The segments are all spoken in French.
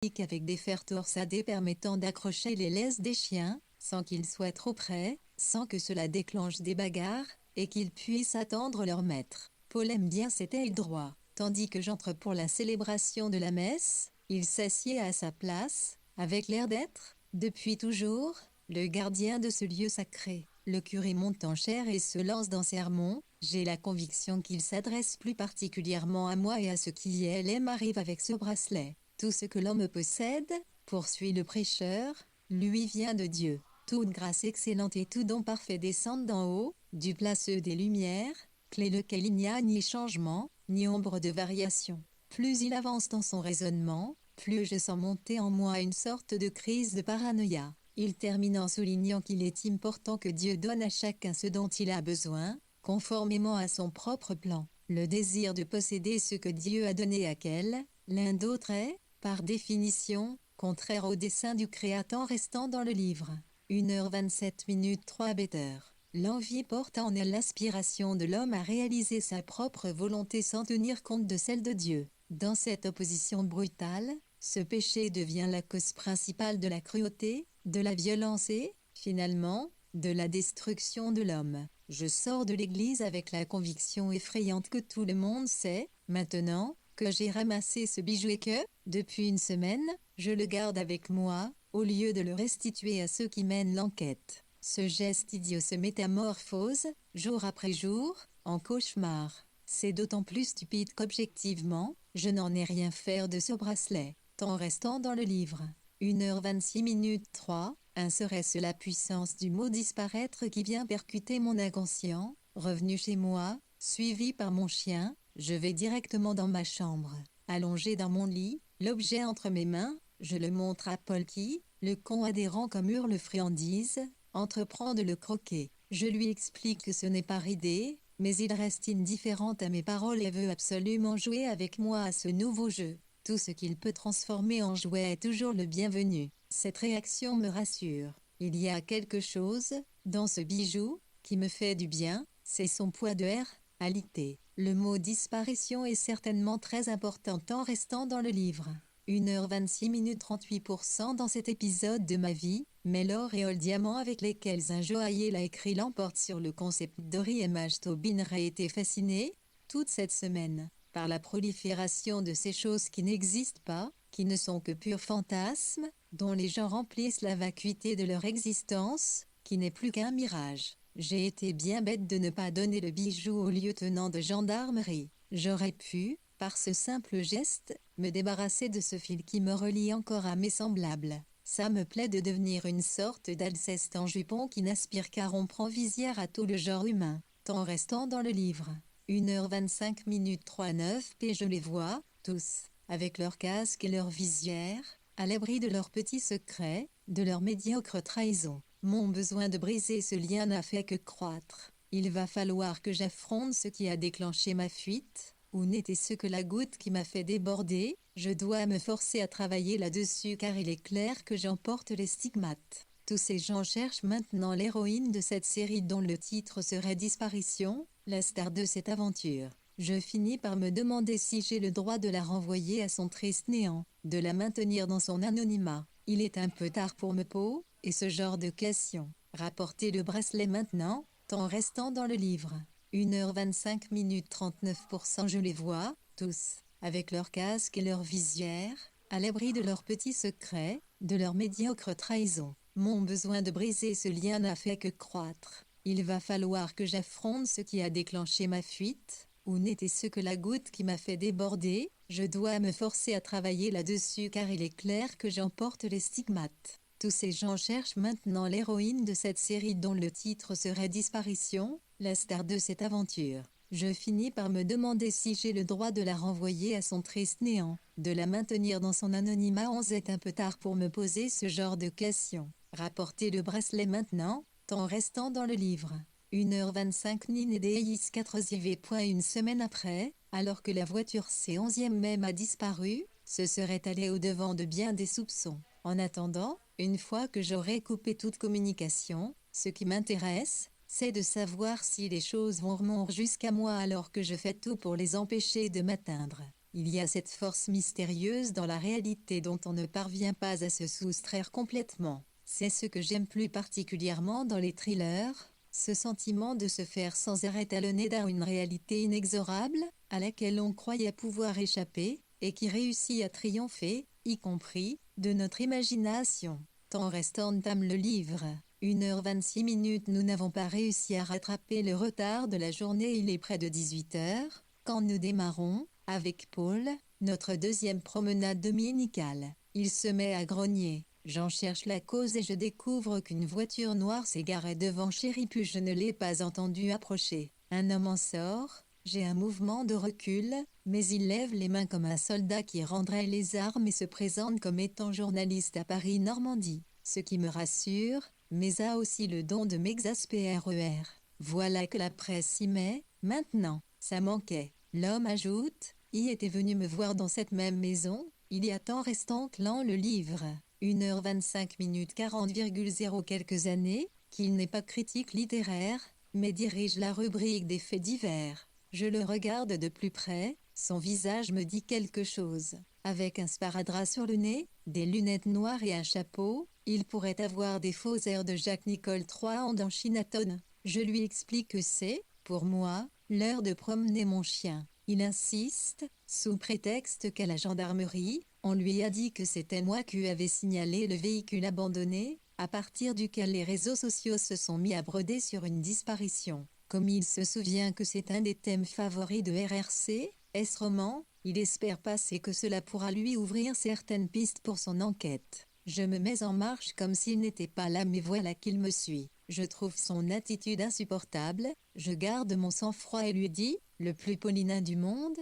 avec des fers torsadés permettant d'accrocher les laisses des chiens, sans qu'ils soient trop près, sans que cela déclenche des bagarres, et qu'ils puissent attendre leur maître. Paul aime bien cet œil droit. Tandis que j'entre pour la célébration de la messe, il s'assied à sa place, avec l'air d'être, depuis toujours, le gardien de ce lieu sacré. Le curé monte en chair et se lance dans sermon. J'ai la conviction qu'il s'adresse plus particulièrement à moi et à ce qui elle m'arrive avec ce bracelet. Tout ce que l'homme possède, poursuit le prêcheur, lui vient de Dieu. Toute grâce excellente et tout don parfait descendent d'en haut, du placeux des lumières, clé lequel il n'y a ni changement, ni ombre de variation. Plus il avance dans son raisonnement, plus je sens monter en moi une sorte de crise de paranoïa. Il termine en soulignant qu'il est important que Dieu donne à chacun ce dont il a besoin, conformément à son propre plan. Le désir de posséder ce que Dieu a donné à l'un d'autre est, par définition, contraire au dessein du Créateur restant dans le livre. 1h27 3 better. L'envie porte en elle l'aspiration de l'homme à réaliser sa propre volonté sans tenir compte de celle de Dieu. Dans cette opposition brutale, ce péché devient la cause principale de la cruauté, de la violence et, finalement, de la destruction de l'homme. Je sors de l'église avec la conviction effrayante que tout le monde sait, maintenant, que j'ai ramassé ce bijou et que, depuis une semaine, je le garde avec moi, au lieu de le restituer à ceux qui mènent l'enquête. Ce geste idiot se métamorphose, jour après jour, en cauchemar. C'est d'autant plus stupide qu'objectivement, je n'en ai rien fait de ce bracelet, tant restant dans le livre. 1h26 3, serait-ce la puissance du mot disparaître qui vient percuter mon inconscient, revenu chez moi, suivi par mon chien, je vais directement dans ma chambre. Allongé dans mon lit, l'objet entre mes mains, je le montre à Paul qui, le con adhérent comme hurle friandise, entreprend de le croquer. Je lui explique que ce n'est pas ridé, mais il reste indifférent à mes paroles et veut absolument jouer avec moi à ce nouveau jeu. Tout ce qu'il peut transformer en jouet est toujours le bienvenu. Cette réaction me rassure. Il y a quelque chose, dans ce bijou, qui me fait du bien, c'est son poids de réalité. Le mot disparition est certainement très important en restant dans le livre. 1h26 38% dans cet épisode de ma vie, mais l'auréole diamant avec lesquels un joaillier l'a écrit l'emporte sur le concept d'Ori Image Tobin a été fasciné, toute cette semaine, par la prolifération de ces choses qui n'existent pas, qui ne sont que purs fantasmes, dont les gens remplissent la vacuité de leur existence, qui n'est plus qu'un mirage. J'ai été bien bête de ne pas donner le bijou au lieutenant de gendarmerie. J'aurais pu, par ce simple geste, me débarrasser de ce fil qui me relie encore à mes semblables. Ça me plaît de devenir une sorte d'Alceste en jupon qui n'aspire qu'à rompre en visière à tout le genre humain, tant restant dans le livre. 1h25 3-9 p. Je les vois, tous, avec leurs casques et leurs visières, à l'abri de leurs petits secrets, de leurs médiocres trahisons. Mon besoin de briser ce lien n'a fait que croître. Il va falloir que j'affronte ce qui a déclenché ma fuite, ou n'était-ce que la goutte qui m'a fait déborder. Je dois me forcer à travailler là-dessus car il est clair que j'en porte les stigmates. Tous ces gens cherchent maintenant l'héroïne de cette série dont le titre serait Disparition, la star de cette aventure. Je finis par me demander si j'ai le droit de la renvoyer à son triste néant, de la maintenir dans son anonymat. Il est un peu tard pour me peau, et ce genre de questions. Rapporter le bracelet maintenant, tant restant dans le livre. 1h25 39%. Je les vois, tous, avec leurs casques et leurs visières, à l'abri de leurs petits secrets, de leurs médiocres trahisons. Mon besoin de briser ce lien n'a fait que croître. Il va falloir que j'affronte ce qui a déclenché ma fuite, ou n'était-ce que la goutte qui m'a fait déborder. Je dois me forcer à travailler là-dessus car il est clair que j'en porte les stigmates. Tous ces gens cherchent maintenant l'héroïne de cette série dont le titre serait Disparition, la star de cette aventure. Je finis par me demander si j'ai le droit de la renvoyer à son triste néant, de la maintenir dans son anonymat. On est un peu tard pour me poser ce genre de questions. Rapporter le bracelet maintenant, tant restant dans le livre. 1h25 Ninédéis 4IV. Une semaine après, alors que la voiture C11e même a disparu, se serait allée au-devant de bien des soupçons. En attendant, une fois que j'aurai coupé toute communication, ce qui m'intéresse, c'est de savoir si les choses vont remonter jusqu'à moi alors que je fais tout pour les empêcher de m'atteindre. Il y a cette force mystérieuse dans la réalité dont on ne parvient pas à se soustraire complètement. C'est ce que j'aime plus particulièrement dans les thrillers, ce sentiment de se faire sans arrêt talonner dans une réalité inexorable, à laquelle on croyait pouvoir échapper, et qui réussit à triompher, y compris, de notre imagination. Temps restant entame le livre. 1h26, nous n'avons pas réussi à rattraper le retard de la journée. Il est près de 18h, quand nous démarrons, avec Paul, notre deuxième promenade dominicale. Il se met à grogner. J'en cherche la cause et je découvre qu'une voiture noire s'égarait devant chéri, puis je ne l'ai pas entendu approcher. Un homme en sort, j'ai un mouvement de recul, mais il lève les mains comme un soldat qui rendrait les armes et se présente comme étant journaliste à Paris-Normandie, ce qui me rassure, mais a aussi le don de m'exaspérer. Voilà que la presse s'y met, maintenant, ça manquait. L'homme ajoute, y était venu me voir dans cette même maison, il y a temps restant clan le livre. 1h25 40,0 quelques années, qu'il n'est pas critique littéraire, mais dirige la rubrique des faits divers. Je le regarde de plus près, son visage me dit quelque chose. Avec un sparadrap sur le nez, des lunettes noires et un chapeau, il pourrait avoir des faux airs de Jack-Nicole III dans Chinatown. Je lui explique que c'est, pour moi, l'heure de promener mon chien. Il insiste, sous prétexte qu'à la gendarmerie, on lui a dit que c'était moi qui avais signalé le véhicule abandonné, à partir duquel les réseaux sociaux se sont mis à broder sur une disparition. Comme il se souvient que c'est un des thèmes favoris de RRC, S-Roman, il espère passer que cela pourra lui ouvrir certaines pistes pour son enquête. Je me mets en marche comme s'il n'était pas là, mais voilà qu'il me suit. Je trouve son attitude insupportable, je garde mon sang-froid et lui dis, le plus polinain du monde,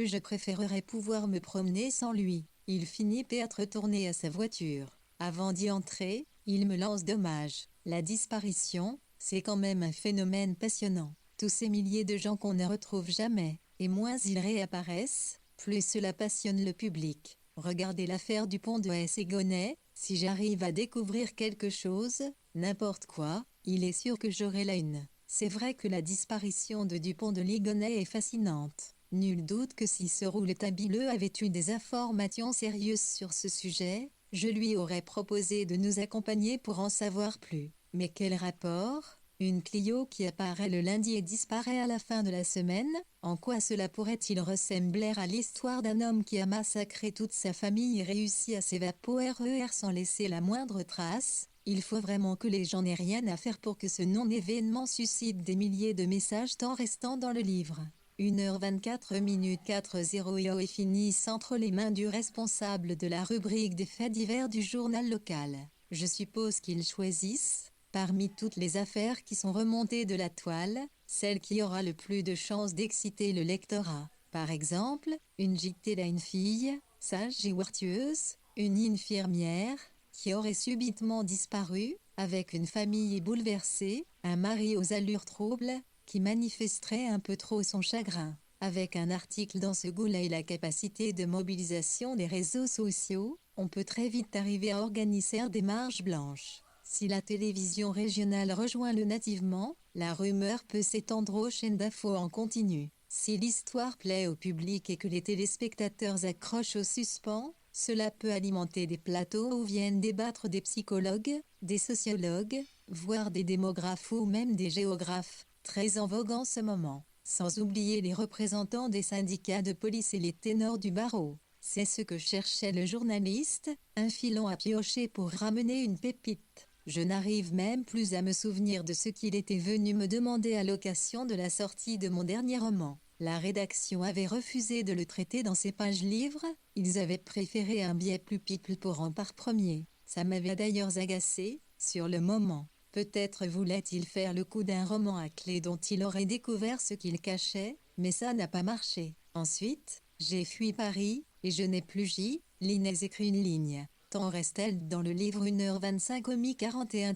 je préférerais pouvoir me promener sans lui. Il finit par être retourné à sa voiture. Avant d'y entrer, il me lance d'hommage. La disparition, c'est quand même un phénomène passionnant. Tous ces milliers de gens qu'on ne retrouve jamais, et moins ils réapparaissent, plus cela passionne le public. Regardez l'affaire du pont de Hesse-Gonnet, si j'arrive à découvrir quelque chose, n'importe quoi, il est sûr que j'aurai la une. C'est vrai que la disparition de Dupont de Ligonnès est fascinante. Nul doute que si ce rouletabilleux avait eu des informations sérieuses sur ce sujet, je lui aurais proposé de nous accompagner pour en savoir plus. Mais quel rapport ? Une Clio qui apparaît le lundi et disparaît à la fin de la semaine ? En quoi cela pourrait-il ressembler à l'histoire d'un homme qui a massacré toute sa famille et réussi à s'évaporer sans laisser la moindre trace ? Il faut vraiment que les gens n'aient rien à faire pour que ce non-événement suscite des milliers de messages tant restant dans le livre. 1h24 40 et finissent entre les mains du responsable de la rubrique des faits divers du journal local. Je suppose qu'ils choisissent, parmi toutes les affaires qui sont remontées de la toile, celle qui aura le plus de chances d'exciter le lectorat. Par exemple, une gitane à une fille, sage et vertueuse, une infirmière, qui aurait subitement disparu, avec une famille bouleversée, un mari aux allures troubles, qui manifesterait un peu trop son chagrin. Avec un article dans ce goût-là et la capacité de mobilisation des réseaux sociaux, on peut très vite arriver à organiser des marches blanches. Si la télévision régionale rejoint le nativement, la rumeur peut s'étendre aux chaînes d'infos en continu. Si l'histoire plaît au public et que les téléspectateurs accrochent au suspens, cela peut alimenter des plateaux où viennent débattre des psychologues, des sociologues, voire des démographes ou même des géographes, très en vogue en ce moment. Sans oublier les représentants des syndicats de police et les ténors du barreau. C'est ce que cherchait le journaliste, un filon à piocher pour ramener une pépite. Je n'arrive même plus à me souvenir de ce qu'il était venu me demander à l'occasion de la sortie de mon dernier roman. La rédaction avait refusé de le traiter dans ses pages livres, ils avaient préféré un biais plus people pour en par premier. Ça m'avait d'ailleurs agacé, sur le moment. Peut-être voulait-il faire le coup d'un roman à clé dont il aurait découvert ce qu'il cachait, mais ça n'a pas marché. Ensuite, j'ai fui Paris, et je n'ai plus Linez écrit une ligne. Tant reste-t-elle dans le livre 1h25 41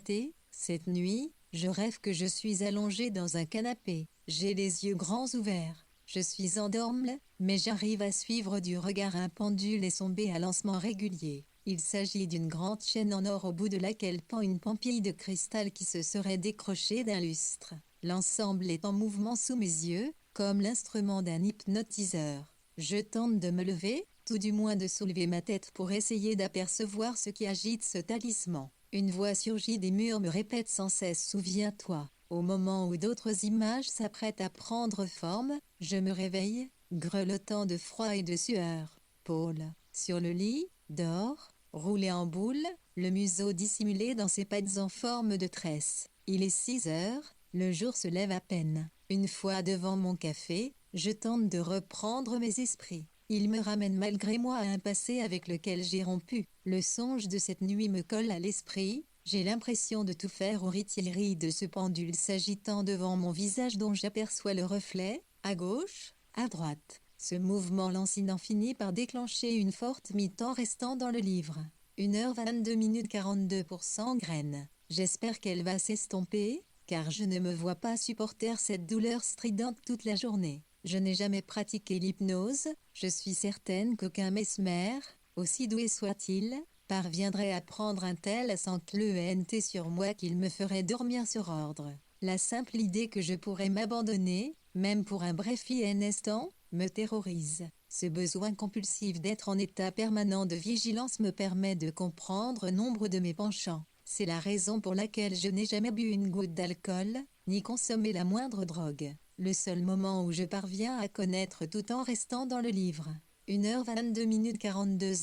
Cette nuit, je rêve que je suis allongé dans un canapé. J'ai les yeux grands ouverts. Je suis endormi, mais j'arrive à suivre du regard un pendule et son balancement régulier. Il s'agit d'une grande chaîne en or au bout de laquelle pend une pampille de cristal qui se serait décrochée d'un lustre. L'ensemble est en mouvement sous mes yeux, comme l'instrument d'un hypnotiseur. Je tente de me lever, tout du moins de soulever ma tête pour essayer d'apercevoir ce qui agite ce talisman. Une voix surgit des murs me répète sans cesse: souviens-toi. Au moment où d'autres images s'apprêtent à prendre forme, je me réveille, grelottant de froid et de sueur. Paul, sur le lit, dort, roulé en boule, le museau dissimulé dans ses pattes en forme de tresse. Il est 6 heures, le jour se lève à peine. Une fois devant mon café, je tente de reprendre mes esprits. Il me ramène malgré moi à un passé avec lequel j'ai rompu. Le songe de cette nuit me colle à l'esprit. J'ai l'impression de tout faire aux ritiilleries de ce pendule s'agitant devant mon visage dont j'aperçois le reflet, à gauche, à droite. Ce mouvement lancinant finit par déclencher une forte mi-temps restant dans le livre. 1h22 42 pour 100 graines. J'espère qu'elle va s'estomper, car je ne me vois pas supporter cette douleur stridente toute la journée. Je n'ai jamais pratiqué l'hypnose, je suis certaine qu'aucun mesmer, aussi doué soit-il, parviendrait à prendre un tel assentlement sur moi qu'il me ferait dormir sur ordre. La simple idée que je pourrais m'abandonner, même pour un bref instant, me terrorise. Ce besoin compulsif d'être en état permanent de vigilance me permet de comprendre nombre de mes penchants. C'est la raison pour laquelle je n'ai jamais bu une goutte d'alcool, ni consommé la moindre drogue. Le seul moment où je parviens à connaître tout en restant dans le livre. 1h22 42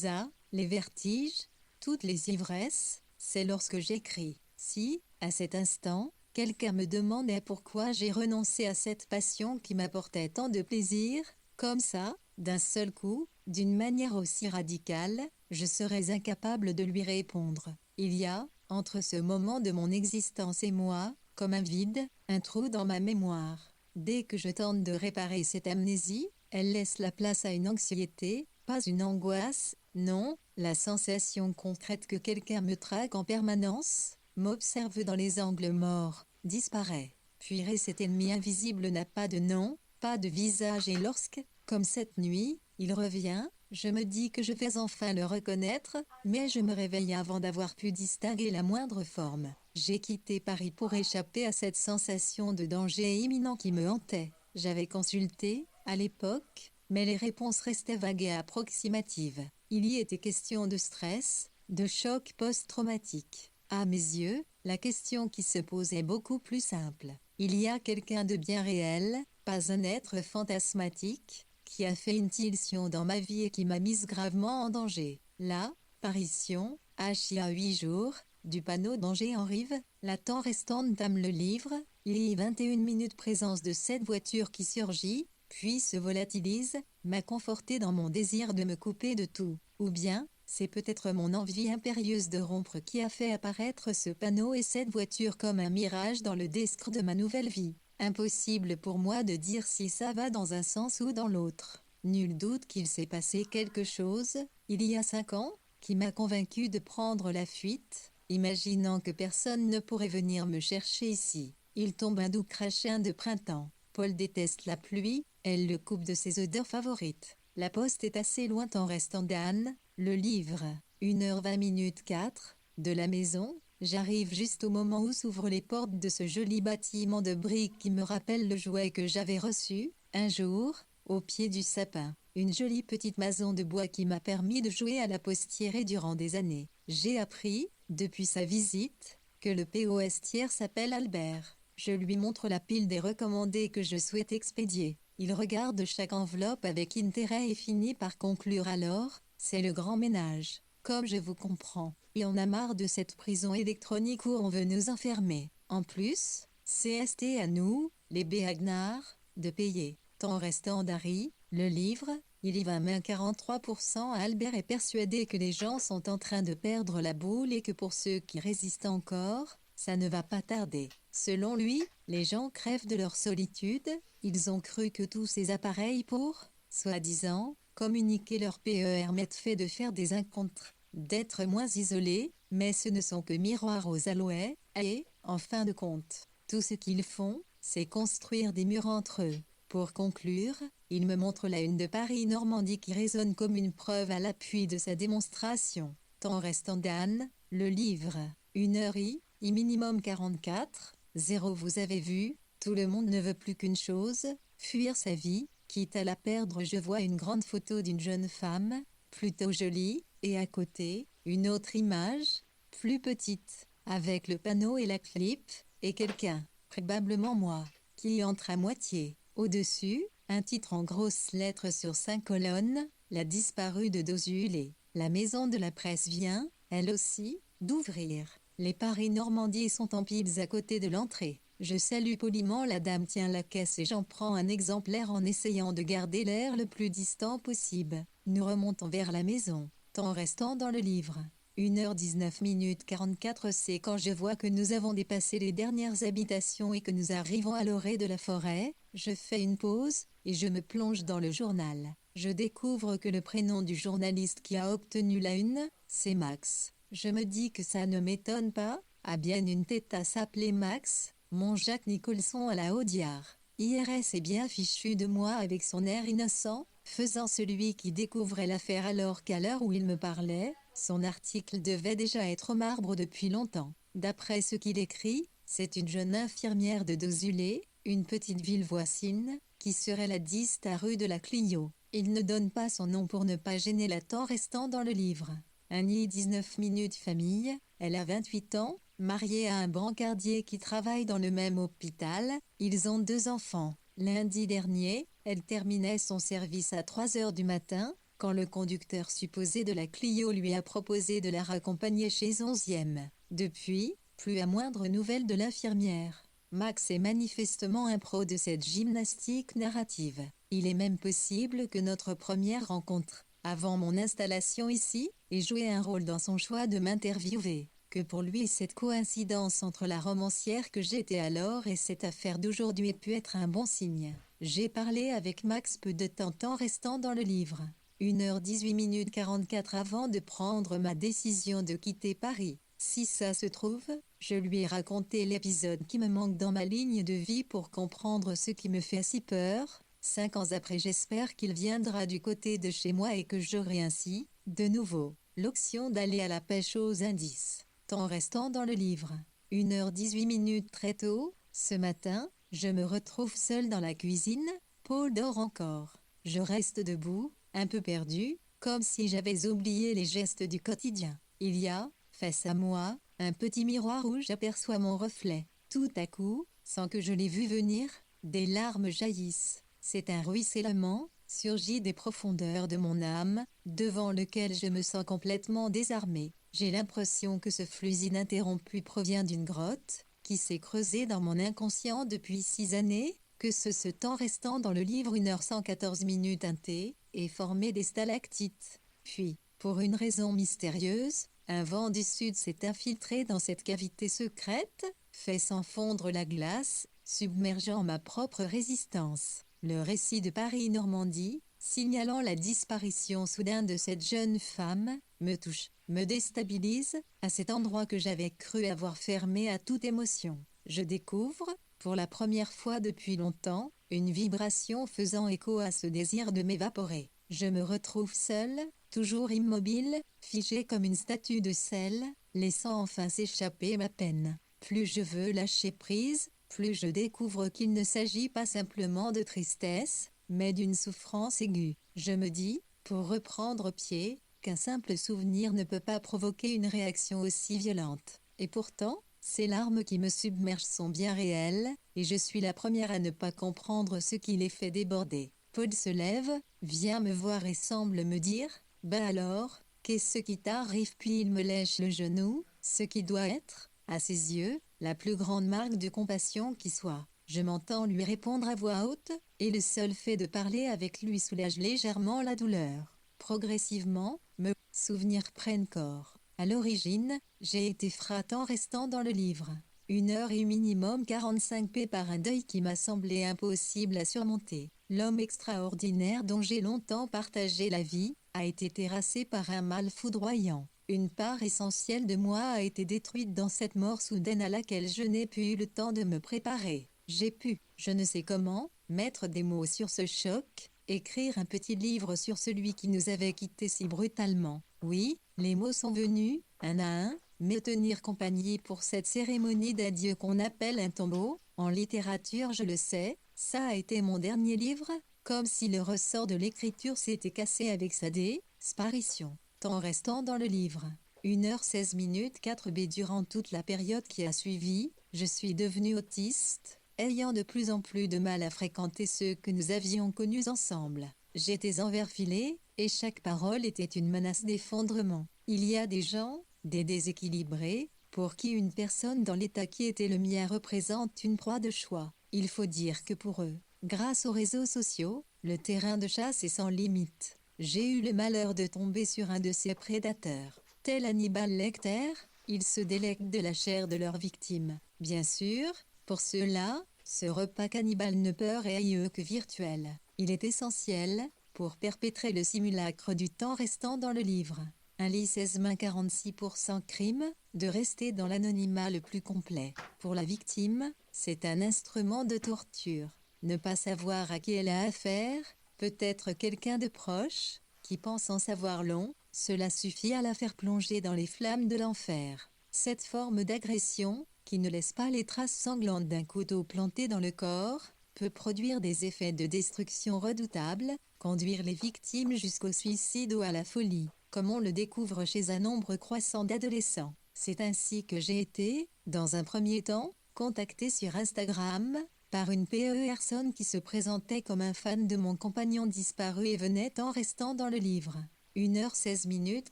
les vertiges, toutes les ivresses, c'est lorsque j'écris. Si, à cet instant, quelqu'un me demandait pourquoi j'ai renoncé à cette passion qui m'apportait tant de plaisir, comme ça, d'un seul coup, d'une manière aussi radicale, je serais incapable de lui répondre. Il y a, entre ce moment de mon existence et moi, comme un vide, un trou dans ma mémoire. Dès que je tente de réparer cette amnésie, elle laisse la place à une anxiété, pas une angoisse, non, la sensation concrète que quelqu'un me traque en permanence, m'observe dans les angles morts, disparaît. Puis cet ennemi invisible n'a pas de nom, pas de visage et lorsque, comme cette nuit, il revient, je me dis que je vais enfin le reconnaître, mais je me réveille avant d'avoir pu distinguer la moindre forme. J'ai quitté Paris pour échapper à cette sensation de danger imminent qui me hantait. J'avais consulté, à l'époque, mais les réponses restaient vagues et approximatives. Il y était question de stress, de choc post-traumatique. À mes yeux, la question qui se pose est beaucoup plus simple. Il y a quelqu'un de bien réel, pas un être fantasmatique, qui a fait une tiltion dans ma vie et qui m'a mise gravement en danger. Là, parution, il y a 8 jours, du panneau danger en rive, la temps restante dame le livre, il y a 21 minutes présence de cette voiture qui surgit, puis se volatilise, m'a conforté dans mon désir de me couper de tout. Ou bien, c'est peut-être mon envie impérieuse de rompre qui a fait apparaître ce panneau et cette voiture comme un mirage dans le désert de ma nouvelle vie. Impossible pour moi de dire si ça va dans un sens ou dans l'autre. Nul doute qu'il s'est passé quelque chose, il y a 5 ans, qui m'a convaincu de prendre la fuite, imaginant que personne ne pourrait venir me chercher ici. Il tombe un doux crachin de printemps. Paul déteste la pluie, elle le coupe de ses odeurs favorites. La poste est assez loin en restant d'Anne, le livre. 1h20 4, de la maison. J'arrive juste au moment où s'ouvrent les portes de ce joli bâtiment de briques qui me rappelle le jouet que j'avais reçu, un jour, au pied du sapin. Une jolie petite maison de bois qui m'a permis de jouer à la postière durant des années. J'ai appris, depuis sa visite, que le postier s'appelle Albert. Je lui montre la pile des recommandés que je souhaite expédier. Il regarde chaque enveloppe avec intérêt et finit par conclure alors, c'est le grand ménage. Comme je vous comprends, il en a marre de cette prison électronique où on veut nous enfermer. En plus, c'est à nous, les béagnards, de payer. Temps restant d'Harry, le livre, il y va main 43%. Albert est persuadé que les gens sont en train de perdre la boule et que pour ceux qui résistent encore, ça ne va pas tarder. Selon lui, les gens crèvent de leur solitude, ils ont cru que tous ces appareils pour, soi-disant, communiquer leur permettent fait de faire des rencontres, d'être moins isolés, mais ce ne sont que miroirs aux aloès, et, en fin de compte, tout ce qu'ils font, c'est construire des murs entre eux. Pour conclure, il me montre la une de Paris-Normandie qui résonne comme une preuve à l'appui de sa démonstration. Temps restant d'Anne, le livre, 1h minimum 44, 0 vous avez vu, tout le monde ne veut plus qu'une chose, fuir sa vie, Quitte à la perdre, je vois une grande photo d'une jeune femme, plutôt jolie, et à côté, une autre image, plus petite, avec le panneau et la clip, et quelqu'un, probablement moi, qui entre à moitié. Au-dessus, un titre en grosses lettres sur 5 colonnes, La disparue de Dozulé. La maison de la presse vient, elle aussi, d'ouvrir. Les Paris-Normandie sont en piles à côté de l'entrée. Je salue poliment la dame tient la caisse et j'en prends un exemplaire en essayant de garder l'air le plus distant possible. Nous remontons vers la maison, temps restant dans le livre. 1h19 minutes 44 c'est quand je vois que nous avons dépassé les dernières habitations et que nous arrivons à l'orée de la forêt. Je fais une pause, et je me plonge dans le journal. Je découvre que le prénom du journaliste qui a obtenu la une, c'est Max. Je me dis que ça ne m'étonne pas, a bien une tête à s'appeler Max, mon Jacques Nicholson à la Audiard. IRS est bien fichu de moi avec son air innocent, faisant celui qui découvrait l'affaire alors qu'à l'heure où il me parlait, son article devait déjà être au marbre depuis longtemps. D'après ce qu'il écrit, c'est une jeune infirmière de Dozulé, une petite ville voisine, qui serait la 10 rue de la Clio. Il ne donne pas son nom pour ne pas gêner la temps restant dans le livre. Annie 19 minutes famille, elle a 28 ans, mariée à un brancardier qui travaille dans le même hôpital, ils ont 2 enfants. Lundi dernier, elle terminait son service à 3h du matin, quand le conducteur supposé de la Clio lui a proposé de la raccompagner chez 11e. Depuis, plus à moindre nouvelle de l'infirmière. Max est manifestement un pro de cette gymnastique narrative. Il est même possible que notre première rencontre, avant mon installation ici, ait joué un rôle dans son choix de m'interviewer. Que pour lui cette coïncidence entre la romancière que j'étais alors et cette affaire d'aujourd'hui ait pu être un bon signe. J'ai parlé avec Max peu de temps restant dans le livre. 1h18 minutes 44 avant de prendre ma décision de quitter Paris. Si ça se trouve, je lui ai raconté l'épisode qui me manque dans ma ligne de vie pour comprendre ce qui me fait si peur. 5 ans après, j'espère qu'il viendra du côté de chez moi et que j'aurai ainsi, de nouveau, l'option d'aller à la pêche aux indices. Temps restant dans le livre. 1h18 minutes très tôt, ce matin, je me retrouve seule dans la cuisine, Paul dort encore. Je reste debout, un peu perdue, comme si j'avais oublié les gestes du quotidien. Il y a, face à moi, un petit miroir où j'aperçois mon reflet. Tout à coup, sans que je l'ai vu venir, des larmes jaillissent. C'est un ruissellement, surgi des profondeurs de mon âme, devant lequel je me sens complètement désarmée. J'ai l'impression que ce flux ininterrompu provient d'une grotte, qui s'est creusée dans mon inconscient depuis 6 années, que ce temps restant dans le livre 1h114 minutes un T, est formé des stalactites. Puis, pour une raison mystérieuse, un vent du sud s'est infiltré dans cette cavité secrète, fait sans fondre la glace, submergeant ma propre résistance. Le récit de Paris-Normandie, signalant la disparition soudaine de cette jeune femme, me touche, me déstabilise, à cet endroit que j'avais cru avoir fermé à toute émotion. Je découvre, pour la première fois depuis longtemps, une vibration faisant écho à ce désir de m'évaporer. Je me retrouve seule, toujours immobile, figée comme une statue de sel, laissant enfin s'échapper ma peine. Plus je veux lâcher prise, plus je découvre qu'il ne s'agit pas simplement de tristesse, mais d'une souffrance aiguë. Je me dis, pour reprendre pied, qu'un simple souvenir ne peut pas provoquer une réaction aussi violente. Et pourtant, ces larmes qui me submergent sont bien réelles, et je suis la première à ne pas comprendre ce qui les fait déborder. Paul se lève, vient me voir et semble me dire « Ben alors, qu'est-ce qui t'arrive ?» Puis il me lèche le genou, ce qui doit être, à ses yeux, la plus grande marque de compassion qui soit. Je m'entends lui répondre à voix haute, et le seul fait de parler avec lui soulage légèrement la douleur. Progressivement, mes souvenirs prennent corps. À l'origine, j'ai été frappant restant dans le livre. 1h et minimum 45 p par un deuil qui m'a semblé impossible à surmonter. L'homme extraordinaire dont j'ai longtemps partagé la vie, a été terrassé par un mal foudroyant. Une part essentielle de moi a été détruite dans cette mort soudaine à laquelle je n'ai plus eu le temps de me préparer. J'ai pu, je ne sais comment, mettre des mots sur ce choc, écrire un petit livre sur celui qui nous avait quittés si brutalement. Oui, les mots sont venus, un à un, me tenir compagnie pour cette cérémonie d'adieu qu'on appelle un tombeau. En littérature, je le sais, ça a été mon dernier livre, comme si le ressort de l'écriture s'était cassé avec sa disparition. Temps restant dans le livre. 1h16 minutes 4b. Durant toute la période qui a suivi, je suis devenu autiste, ayant de plus en plus de mal à fréquenter ceux que nous avions connus ensemble. J'étais enverfilé, et chaque parole était une menace d'effondrement. Il y a des gens, des déséquilibrés, pour qui une personne dans l'état qui était le mien représente une proie de choix. Il faut dire que pour eux, grâce aux réseaux sociaux, le terrain de chasse est sans limite. J'ai eu le malheur de tomber sur un de ces prédateurs. Tel Hannibal Lecter, ils se délectent de la chair de leurs victimes. Bien sûr, pour ceux-là, ce repas cannibale ne peut être que virtuel. Il est essentiel, pour perpétrer le simulacre du temps restant dans le livre. Un lit 16-46% crime, de rester dans l'anonymat le plus complet. Pour la victime, c'est un instrument de torture. Ne pas savoir à qui elle a affaire, peut-être quelqu'un de proche, qui pense en savoir long, cela suffit à la faire plonger dans les flammes de l'enfer. Cette forme d'agression, qui ne laisse pas les traces sanglantes d'un couteau planté dans le corps, peut produire des effets de destruction redoutables, conduire les victimes jusqu'au suicide ou à la folie, comme on le découvre chez un nombre croissant d'adolescents. C'est ainsi que j'ai été, dans un premier temps, contacté sur Instagram, par une personne qui se présentait comme un fan de mon compagnon disparu et venait en restant dans le livre. 1h16 minutes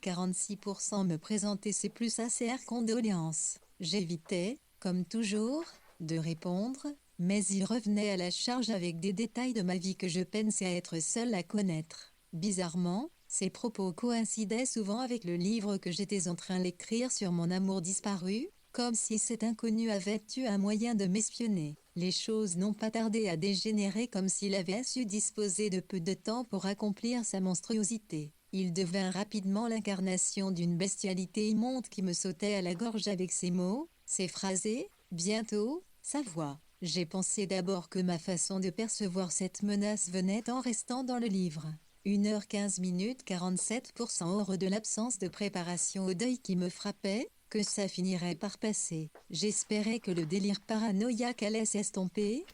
46% me présenter ses plus sincères condoléances. J'évitais, comme toujours, de répondre, mais il revenait à la charge avec des détails de ma vie que je peinais à être seul à connaître. Bizarrement, ses propos coïncidaient souvent avec le livre que j'étais en train d'écrire sur mon amour disparu, comme si cet inconnu avait eu un moyen de m'espionner. Les choses n'ont pas tardé à dégénérer comme s'il avait su disposer de peu de temps pour accomplir sa monstruosité. Il devint rapidement l'incarnation d'une bestialité immonde qui me sautait à la gorge avec ses mots, ses phrases et, bientôt, sa voix. J'ai pensé d'abord que ma façon de percevoir cette menace venait en restant dans le livre. 1h15 minutes 47% hors de l'absence de préparation au deuil qui me frappait, que ça finirait par passer. J'espérais que le délire paranoïaque allait s'estomper.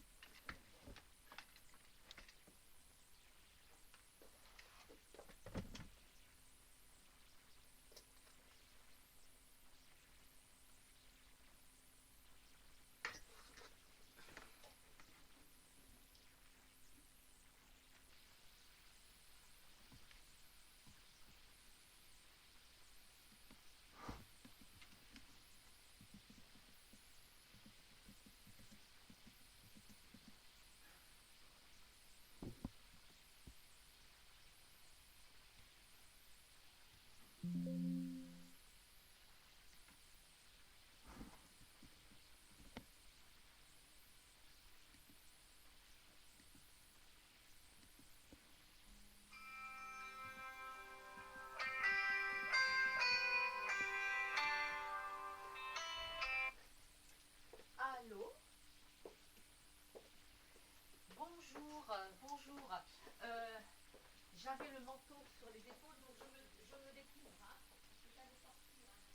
Allô? Bonjour, bonjour. Euh, J'avais le manteau sur les épaules, donc je me découvre. Hein. J'allais sortir. Hein.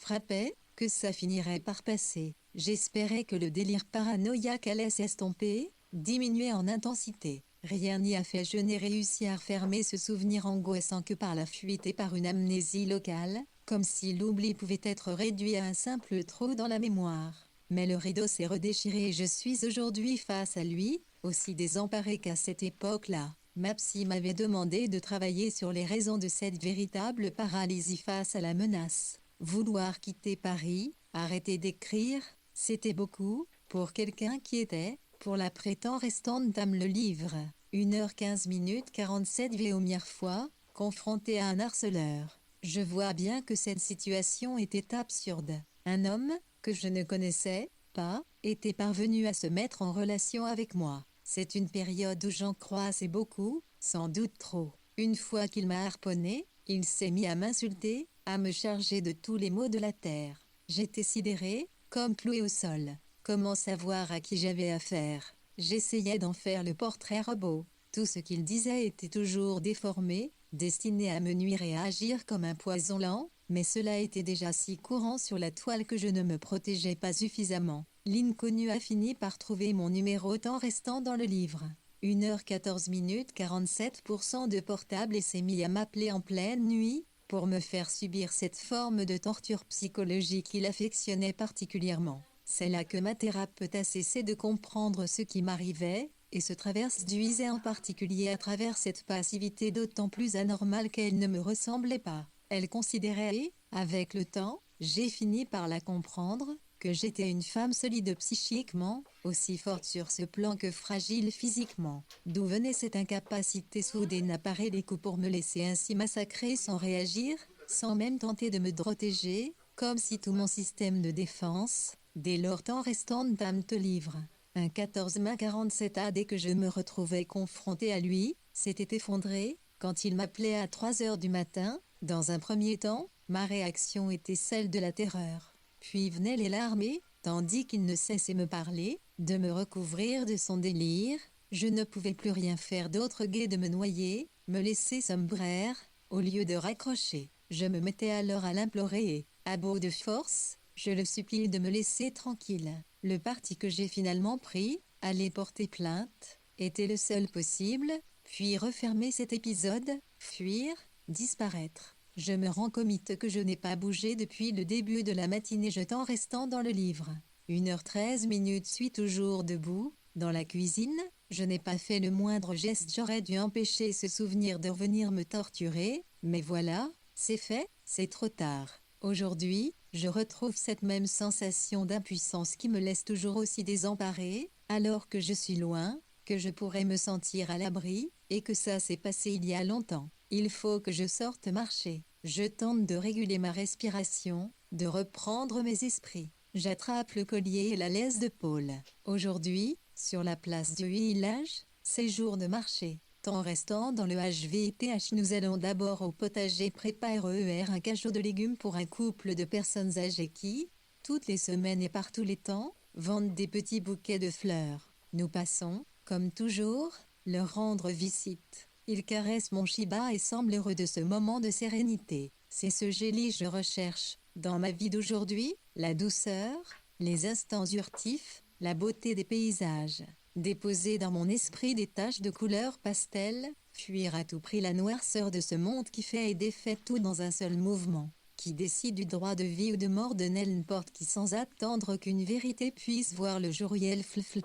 frappait, que ça finirait par passer. J'espérais que le délire paranoïaque allait s'estomper, diminuer en intensité. Rien n'y a fait, je n'ai réussi à refermer ce souvenir angoissant que par la fuite et par une amnésie locale, comme si l'oubli pouvait être réduit à un simple trou dans la mémoire. Mais le rideau s'est redéchiré et je suis aujourd'hui face à lui, aussi désemparé qu'à cette époque-là. Ma psy m'avait demandé de travailler sur les raisons de cette véritable paralysie face à la menace. Vouloir quitter Paris, arrêter d'écrire, c'était beaucoup, pour quelqu'un qui était, pour la prétend restante dame le livre. 1h15 47 première fois, confronté à un harceleur. Je vois bien que cette situation était absurde. Un homme, que je ne connaissais pas, était parvenu à se mettre en relation avec moi. C'est une période où j'en crois assez beaucoup, sans doute trop. Une fois qu'il m'a harponné, il s'est mis à m'insulter, à me charger de tous les maux de la terre. J'étais sidéré, comme cloué au sol. Comment savoir à qui j'avais affaire? J'essayais d'en faire le portrait robot. Tout ce qu'il disait était toujours déformé, destiné à me nuire et à agir comme un poison lent, mais cela était déjà si courant sur la toile que je ne me protégeais pas suffisamment. L'inconnu a fini par trouver mon numéro en restant dans le livre. 1h14 47% de portable et s'est mis à m'appeler en pleine nuit, pour me faire subir cette forme de torture psychologique qu'il affectionnait particulièrement. C'est là que ma thérapeute a cessé de comprendre ce qui m'arrivait, et se traverse-duisait en particulier à travers cette passivité d'autant plus anormale qu'elle ne me ressemblait pas. Elle considérait, et, avec le temps, j'ai fini par la comprendre, que j'étais une femme solide psychiquement, aussi forte sur ce plan que fragile physiquement. D'où venait cette incapacité soudaine à parer les coups pour me laisser ainsi massacrer sans réagir, sans même tenter de me protéger, comme si tout mon système de défense, dès lors temps restant d'âme te livre. Un 14 mai 47 a dès que je me retrouvais confronté à lui, s'était effondré, quand il m'appelait à 3h du matin. Dans un premier temps, ma réaction était celle de la terreur. Puis venaient les larmes et, tandis qu'il ne cessait me parler, de me recouvrir de son délire, je ne pouvais plus rien faire d'autre gai de me noyer, me laisser sombraire, au lieu de raccrocher. Je me mettais alors à l'implorer et, à bout de force, je le suppliais de me laisser tranquille. Le parti que j'ai finalement pris, aller porter plainte, était le seul possible, puis refermer cet épisode, fuir, disparaître. Je me rends compte que je n'ai pas bougé depuis le début de la matinée jetant restant dans le livre. 1h13 suis toujours debout, dans la cuisine, je n'ai pas fait le moindre geste, j'aurais dû empêcher ce souvenir de revenir me torturer, mais voilà, c'est fait, c'est trop tard. Aujourd'hui, je retrouve cette même sensation d'impuissance qui me laisse toujours aussi désemparée, alors que je suis loin, que je pourrais me sentir à l'abri, et que ça s'est passé il y a longtemps. Il faut que je sorte marcher. Je tente de réguler ma respiration, de reprendre mes esprits. J'attrape le collier et la laisse de Paul. Aujourd'hui, sur la place du village, c'est jour de marché. Temps restant dans le HVTH, nous allons d'abord au potager préparer un cachot de légumes pour un couple de personnes âgées qui, toutes les semaines et par tous les temps, vendent des petits bouquets de fleurs. Nous passons, comme toujours, leur rendre visite. Il caresse mon Shiba et semble heureux de ce moment de sérénité. C'est ce génie que je recherche. Dans ma vie d'aujourd'hui, la douceur, les instants furtifs, la beauté des paysages. Déposer dans mon esprit des taches de couleur pastel, fuir à tout prix la noirceur de ce monde qui fait et défait tout dans un seul mouvement, qui décide du droit de vie ou de mort de n'importe qui sans attendre qu'une vérité puisse voir le jour.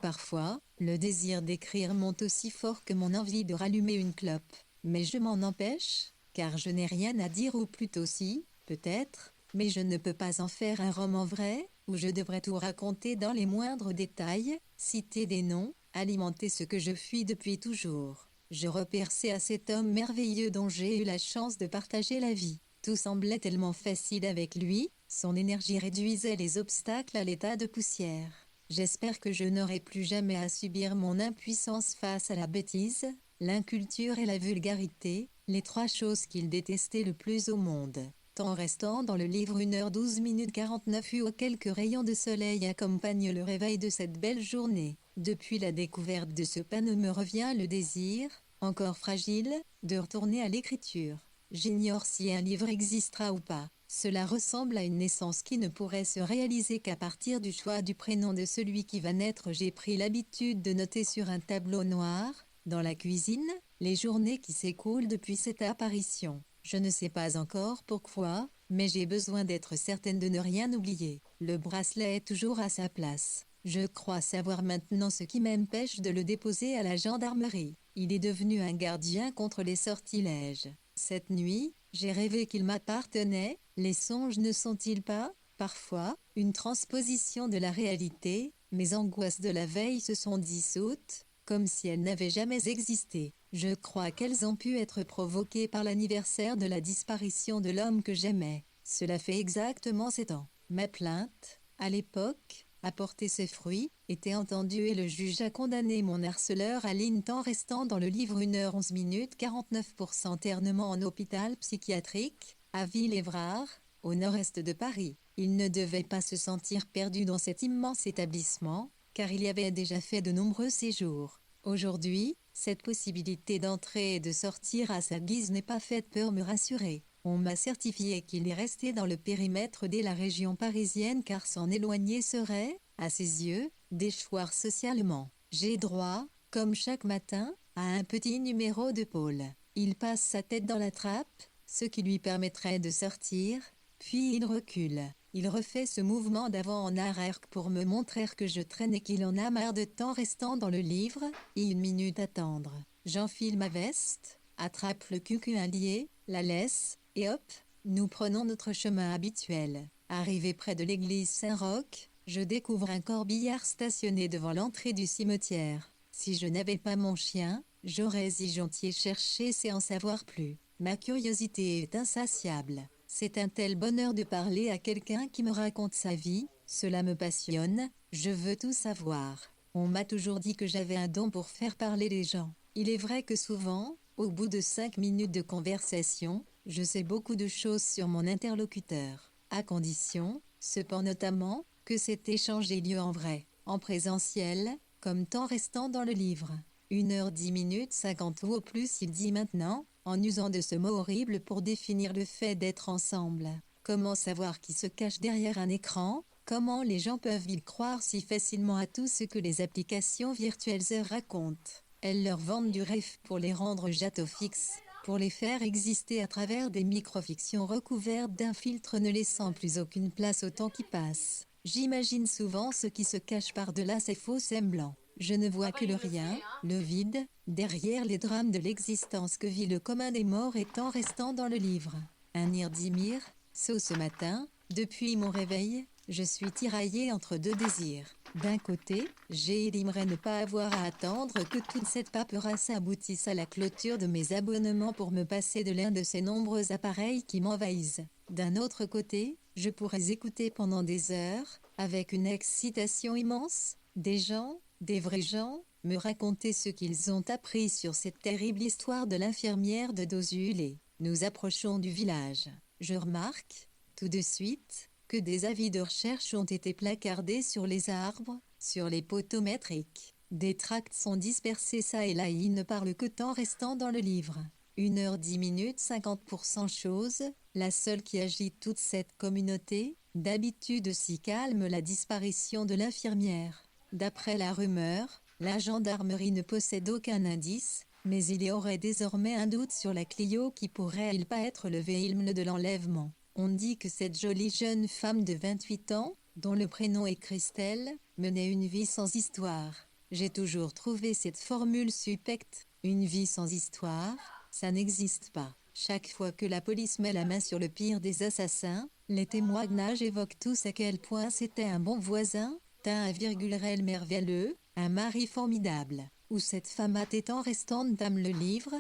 Parfois, le désir d'écrire monte aussi fort que mon envie de rallumer une clope. Mais je m'en empêche, car je n'ai rien à dire, ou plutôt si, peut-être, mais je ne peux pas en faire un roman vrai, où je devrais tout raconter dans les moindres détails, citer des noms, alimenter ce que je fuis depuis toujours. Je reperçais à cet homme merveilleux dont j'ai eu la chance de partager la vie. Tout semblait tellement facile avec lui, son énergie réduisait les obstacles à l'état de poussière. J'espère que je n'aurai plus jamais à subir mon impuissance face à la bêtise, l'inculture et la vulgarité, les trois choses qu'il détestait le plus au monde. Temps restant dans le livre 1h12 49 où quelques rayons de soleil accompagnent le réveil de cette belle journée. Depuis la découverte de ce panneau me revient le désir, encore fragile, de retourner à l'écriture. J'ignore si un livre existera ou pas, Cela ressemble à une naissance qui ne pourrait se réaliser qu'à partir du choix du prénom de celui qui va naître. J'ai pris l'habitude de noter sur un tableau noir, dans la cuisine, les journées qui s'écoulent depuis cette apparition. Je ne sais pas encore pourquoi, mais j'ai besoin d'être certaine de ne rien oublier. Le bracelet est toujours à sa place. Je crois savoir maintenant ce qui m'empêche de le déposer à la gendarmerie. Il est devenu un gardien contre les sortilèges. Cette nuit, j'ai rêvé qu'il m'appartenait. Les songes ne sont-ils pas, parfois, une transposition de la réalité? Mes angoisses de la veille se sont dissoutes, comme si elles n'avaient jamais existé. Je crois qu'elles ont pu être provoquées par l'anniversaire de la disparition de l'homme que j'aimais. Cela fait exactement 7 ans. Ma plainte, à l'époque, a porté ses fruits, était entendue et le juge a condamné mon harceleur à temps restant dans le livre 1h11 49 pour internement en hôpital psychiatrique, à Villévrard, au nord-est de Paris. Il ne devait pas se sentir perdu dans cet immense établissement, car il y avait déjà fait de nombreux séjours. Aujourd'hui, cette possibilité d'entrer et de sortir à sa guise n'est pas faite pour me rassurer. On m'a certifié qu'il est resté dans le périmètre de la région parisienne car s'en éloigner serait, à ses yeux, déchoir socialement. J'ai droit, comme chaque matin, à un petit numéro de Paul. Il passe sa tête dans la trappe, ce qui lui permettrait de sortir, puis il recule. Il refait ce mouvement d'avant en arrière pour me montrer que je traîne et qu'il en a marre de temps restant dans le livre, et 1 minute attendre. J'enfile ma veste, attrape le cuculier, la laisse, et hop, nous prenons notre chemin habituel. Arrivé près de l'église Saint-Roch, je découvre un corbillard stationné devant l'entrée du cimetière. Si je n'avais pas mon chien, j'aurais y gentiment cherché sans en savoir plus. Ma curiosité est insatiable. C'est un tel bonheur de parler à quelqu'un qui me raconte sa vie, cela me passionne, je veux tout savoir. On m'a toujours dit que j'avais un don pour faire parler les gens. Il est vrai que souvent, au bout de 5 minutes de conversation, je sais beaucoup de choses sur mon interlocuteur, à condition, cependant notamment, que cet échange ait lieu en vrai, en présentiel, comme temps restant dans le livre. 1h10 50 ou au plus il dit maintenant, en usant de ce mot horrible pour définir le fait d'être ensemble. Comment savoir qui se cache derrière un écran? Comment les gens peuvent-ils croire si facilement à tout ce que les applications virtuelles racontent? Elles leur vendent du rêve pour les rendre châteaux fixes, pour les faire exister à travers des microfictions recouvertes d'un filtre ne laissant plus aucune place au temps qui passe. J'imagine souvent ce qui se cache par-delà ces faux semblants. Je ne vois que le rien, le vide, derrière les drames de l'existence que vit le commun des morts et en restant dans le livre. Un Irdimir, ce matin, depuis mon réveil, je suis tiraillée entre deux désirs. D'un côté, j'aimerais ne pas avoir à attendre que toute cette paperasse aboutisse à la clôture de mes abonnements pour me passer de l'un de ces nombreux appareils qui m'envahissent. D'un autre côté, je pourrais écouter pendant des heures, avec une excitation immense, des gens, des vrais gens, me raconter ce qu'ils ont appris sur cette terrible histoire de l'infirmière de Dozulé. Nous approchons du village. Je remarque, tout de suite, que des avis de recherche ont été placardés sur les arbres, sur les poteaux métriques. Des tracts sont dispersés ça et là et ils ne parlent que temps restant dans le livre. 1h10 50% chose, la seule qui agite toute cette communauté, d'habitude si calme la disparition de l'infirmière. D'après la rumeur, la gendarmerie ne possède aucun indice, mais il y aurait désormais un doute sur la Clio qui pourrait-il pas être le véhicule de l'enlèvement. On dit que cette jolie jeune femme de 28 ans, dont le prénom est Christelle, menait une vie sans histoire. J'ai toujours trouvé cette formule suspecte, une vie sans histoire, ça n'existe pas. Chaque fois que la police met la main sur le pire des assassins, les témoignages évoquent tous à quel point c'était un bon voisin, un réel merveilleux, un mari formidable. Où cette femme a été en restant dame le livre,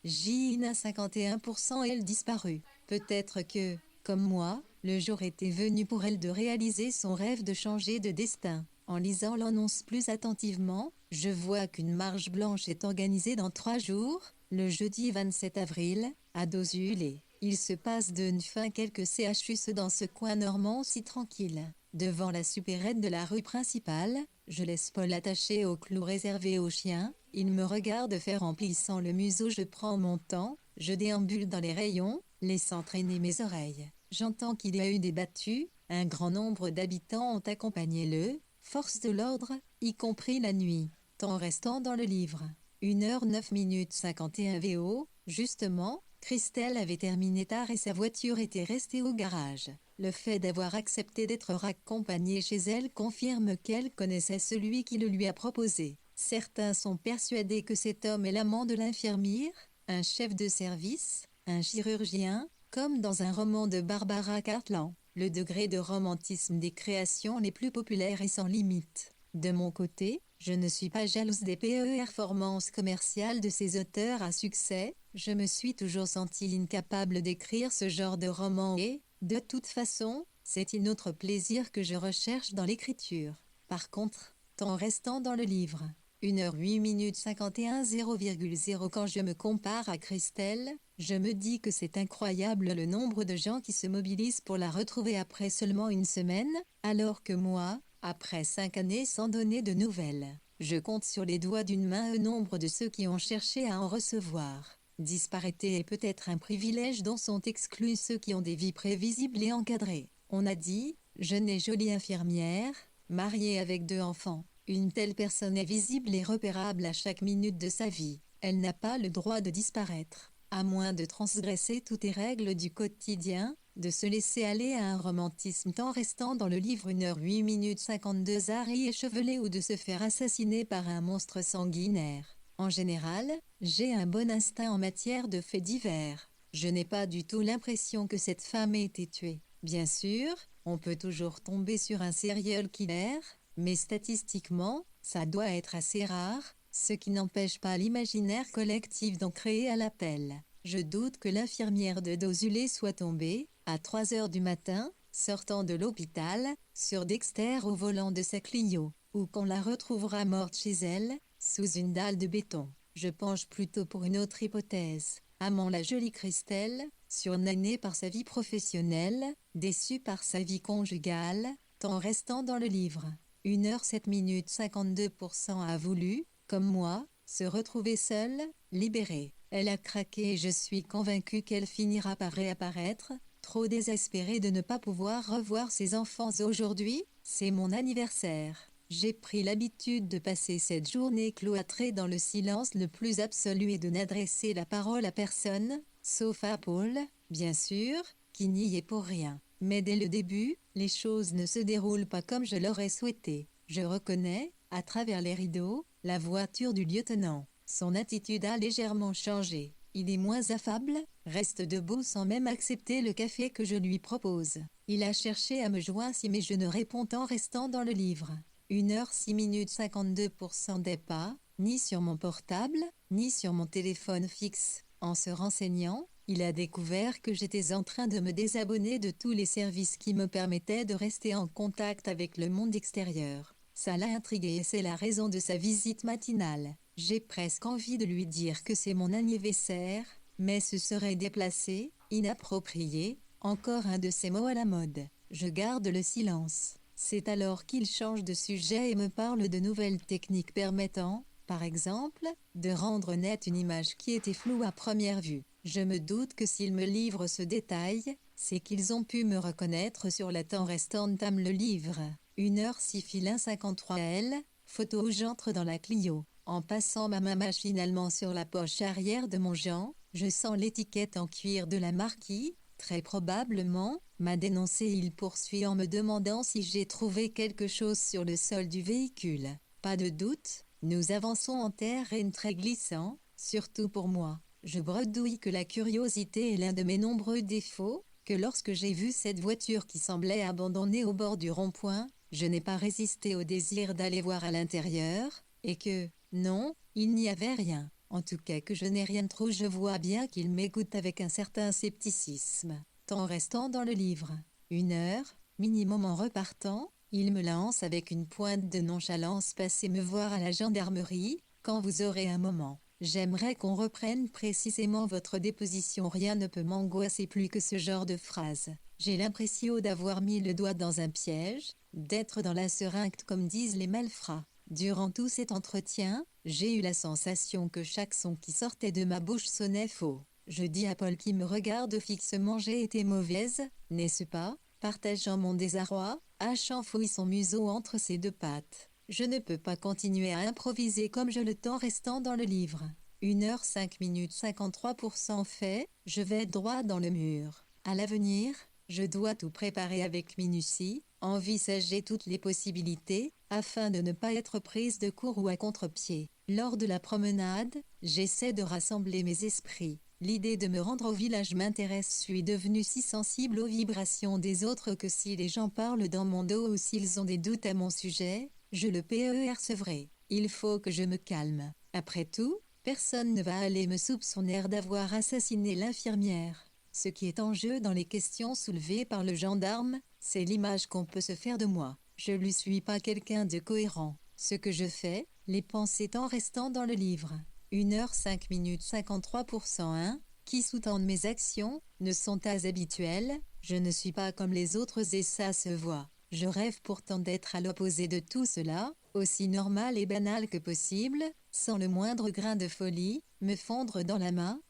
J.I.N. à 51% elle disparut. Peut-être que, comme moi, le jour était venu pour elle de réaliser son rêve de changer de destin. En lisant l'annonce plus attentivement, je vois qu'une marche blanche est organisée dans 3 jours, le jeudi 27 avril, à Dozulé. Il se passe de fin quelques CHUs dans ce coin normand si tranquille. Devant la supérette de la rue principale, je laisse Paul attaché au clou réservé aux chiens, il me regarde faire en plissant le museau, je prends mon temps, je déambule dans les rayons, laissant traîner mes oreilles. J'entends qu'il y a eu des battues, un grand nombre d'habitants ont accompagné le force de l'ordre, y compris la nuit. Temps restant dans le livre. 1h09 51 VO, justement, Christelle avait terminé tard et sa voiture était restée au garage. Le fait d'avoir accepté d'être raccompagnée chez elle confirme qu'elle connaissait celui qui le lui a proposé. Certains sont persuadés que cet homme est l'amant de l'infirmière, un chef de service, un chirurgien, comme dans un roman de Barbara Cartland. Le degré de romantisme des créations les plus populaires est sans limite. De mon côté, je ne suis pas jalouse des performances commerciales de ces auteurs à succès, je me suis toujours sentie incapable d'écrire ce genre de roman et, de toute façon, c'est un autre plaisir que je recherche dans l'écriture. Par contre, temps restant dans le livre. 1h08 51 0,0 Quand je me compare à Christelle, je me dis que c'est incroyable le nombre de gens qui se mobilisent pour la retrouver après seulement une semaine, alors que moi, après 5 années sans donner de nouvelles, je compte sur les doigts d'une main le nombre de ceux qui ont cherché à en recevoir. Disparaître est peut-être un privilège dont sont exclus ceux qui ont des vies prévisibles et encadrées. On a dit, jeune et jolie infirmière, mariée avec 2 enfants. Une telle personne est visible et repérable à chaque minute de sa vie. Elle n'a pas le droit de disparaître, à moins de transgresser toutes les règles du quotidien, de se laisser aller à un romantisme tant restant dans le livre 1h08 52 Harry échevelé ou de se faire assassiner par un monstre sanguinaire. En général, j'ai un bon instinct en matière de faits divers. Je n'ai pas du tout l'impression que cette femme ait été tuée. Bien sûr, on peut toujours tomber sur un serial killer, mais statistiquement, ça doit être assez rare, ce qui n'empêche pas l'imaginaire collectif d'en créer à l'appel. Je doute que l'infirmière de Dozulé soit tombée, à 3h du matin, sortant de l'hôpital, sur Dexter au volant de sa Clio, ou qu'on la retrouvera morte chez elle, sous une dalle de béton. Je penche plutôt pour une autre hypothèse. Amant la jolie Christelle, surnannée par sa vie professionnelle, déçue par sa vie conjugale, temps restant dans le livre. 1h07 52% a voulu, comme moi, se retrouver seule, libérée. Elle a craqué et je suis convaincue qu'elle finira par réapparaître, trop désespérée de ne pas pouvoir revoir ses enfants aujourd'hui, c'est mon anniversaire. J'ai pris l'habitude de passer cette journée cloîtrée dans le silence le plus absolu et de n'adresser la parole à personne, sauf à Paul, bien sûr, qui n'y est pour rien. Mais dès le début, les choses ne se déroulent pas comme je l'aurais souhaité. Je reconnais, à travers les rideaux, la voiture du lieutenant. Son attitude a légèrement changé. Il est moins affable, reste debout sans même accepter le café que je lui propose. Il a cherché à me joindre mais je ne réponds en restant dans le livre. 1h06 52% des pas, ni sur mon portable, ni sur mon téléphone fixe. En se renseignant, il a découvert que j'étais en train de me désabonner de tous les services qui me permettaient de rester en contact avec le monde extérieur. Ça l'a intrigué et c'est la raison de sa visite matinale. J'ai presque envie de lui dire que c'est mon anniversaire, mais ce serait déplacé, inapproprié, encore un de ces mots à la mode. Je garde le silence. C'est alors qu'il change de sujet et me parle de nouvelles techniques permettant, par exemple, de rendre nette une image qui était floue à première vue. Je me doute que s'ils me livrent ce détail, c'est qu'ils ont pu me reconnaître sur la temps restante à me le livre. 1h06 53 L, photo où j'entre dans la Clio. En passant ma main machinalement sur la poche arrière de mon Jean, je sens l'étiquette en cuir de la marquise. Très probablement, m'a dénoncé. Il poursuit en me demandant si j'ai trouvé quelque chose sur le sol du véhicule. Pas de doute, nous avançons en terrain très glissant, surtout pour moi. Je bredouille que la curiosité est l'un de mes nombreux défauts, que lorsque j'ai vu cette voiture qui semblait abandonnée au bord du rond-point, je n'ai pas résisté au désir d'aller voir à l'intérieur, et que, non, il n'y avait rien. En tout cas que je n'ai rien trop, je vois bien qu'il m'écoute avec un certain scepticisme. Temps restant dans le livre. 1h, minimum en repartant, il me lance avec une pointe de nonchalance: passez me voir à la gendarmerie, quand vous aurez un moment. J'aimerais qu'on reprenne précisément votre déposition. Rien ne peut m'angoisser plus que ce genre de phrase. J'ai l'impression d'avoir mis le doigt dans un piège, d'être dans la seringue comme disent les malfrats. Durant tout cet entretien, j'ai eu la sensation que chaque son qui sortait de ma bouche sonnait faux. Je dis à Paul qui me regarde fixement: j'ai été mauvaise, n'est-ce pas? Partageant mon désarroi, H enfouit son museau entre ses deux pattes. Je ne peux pas continuer à improviser comme je le temps restant dans le livre. 1h05 53% fait, je vais droit dans le mur. À l'avenir, je dois tout préparer avec minutie, envisager toutes les possibilités, afin de ne pas être prise de court ou à contre-pied. Lors de la promenade, j'essaie de rassembler mes esprits. L'idée de me rendre au village m'intéresse, je suis devenue si sensible aux vibrations des autres que si les gens parlent dans mon dos ou s'ils ont des doutes à mon sujet, je le percevrai. Il faut que je me calme. Après tout, personne ne va aller me soupçonner d'avoir assassiné l'infirmière. Ce qui est en jeu dans les questions soulevées par le gendarme, c'est l'image qu'on peut se faire de moi. Je ne suis pas quelqu'un de cohérent. Ce que je fais, les pensées en restant dans le livre. 1h05 53% 1, qui sous-tendent mes actions, ne sont pas habituelles, je ne suis pas comme les autres et ça se voit. Je rêve pourtant d'être à l'opposé de tout cela, aussi normal et banal que possible, sans le moindre grain de folie, me fondre dans la main,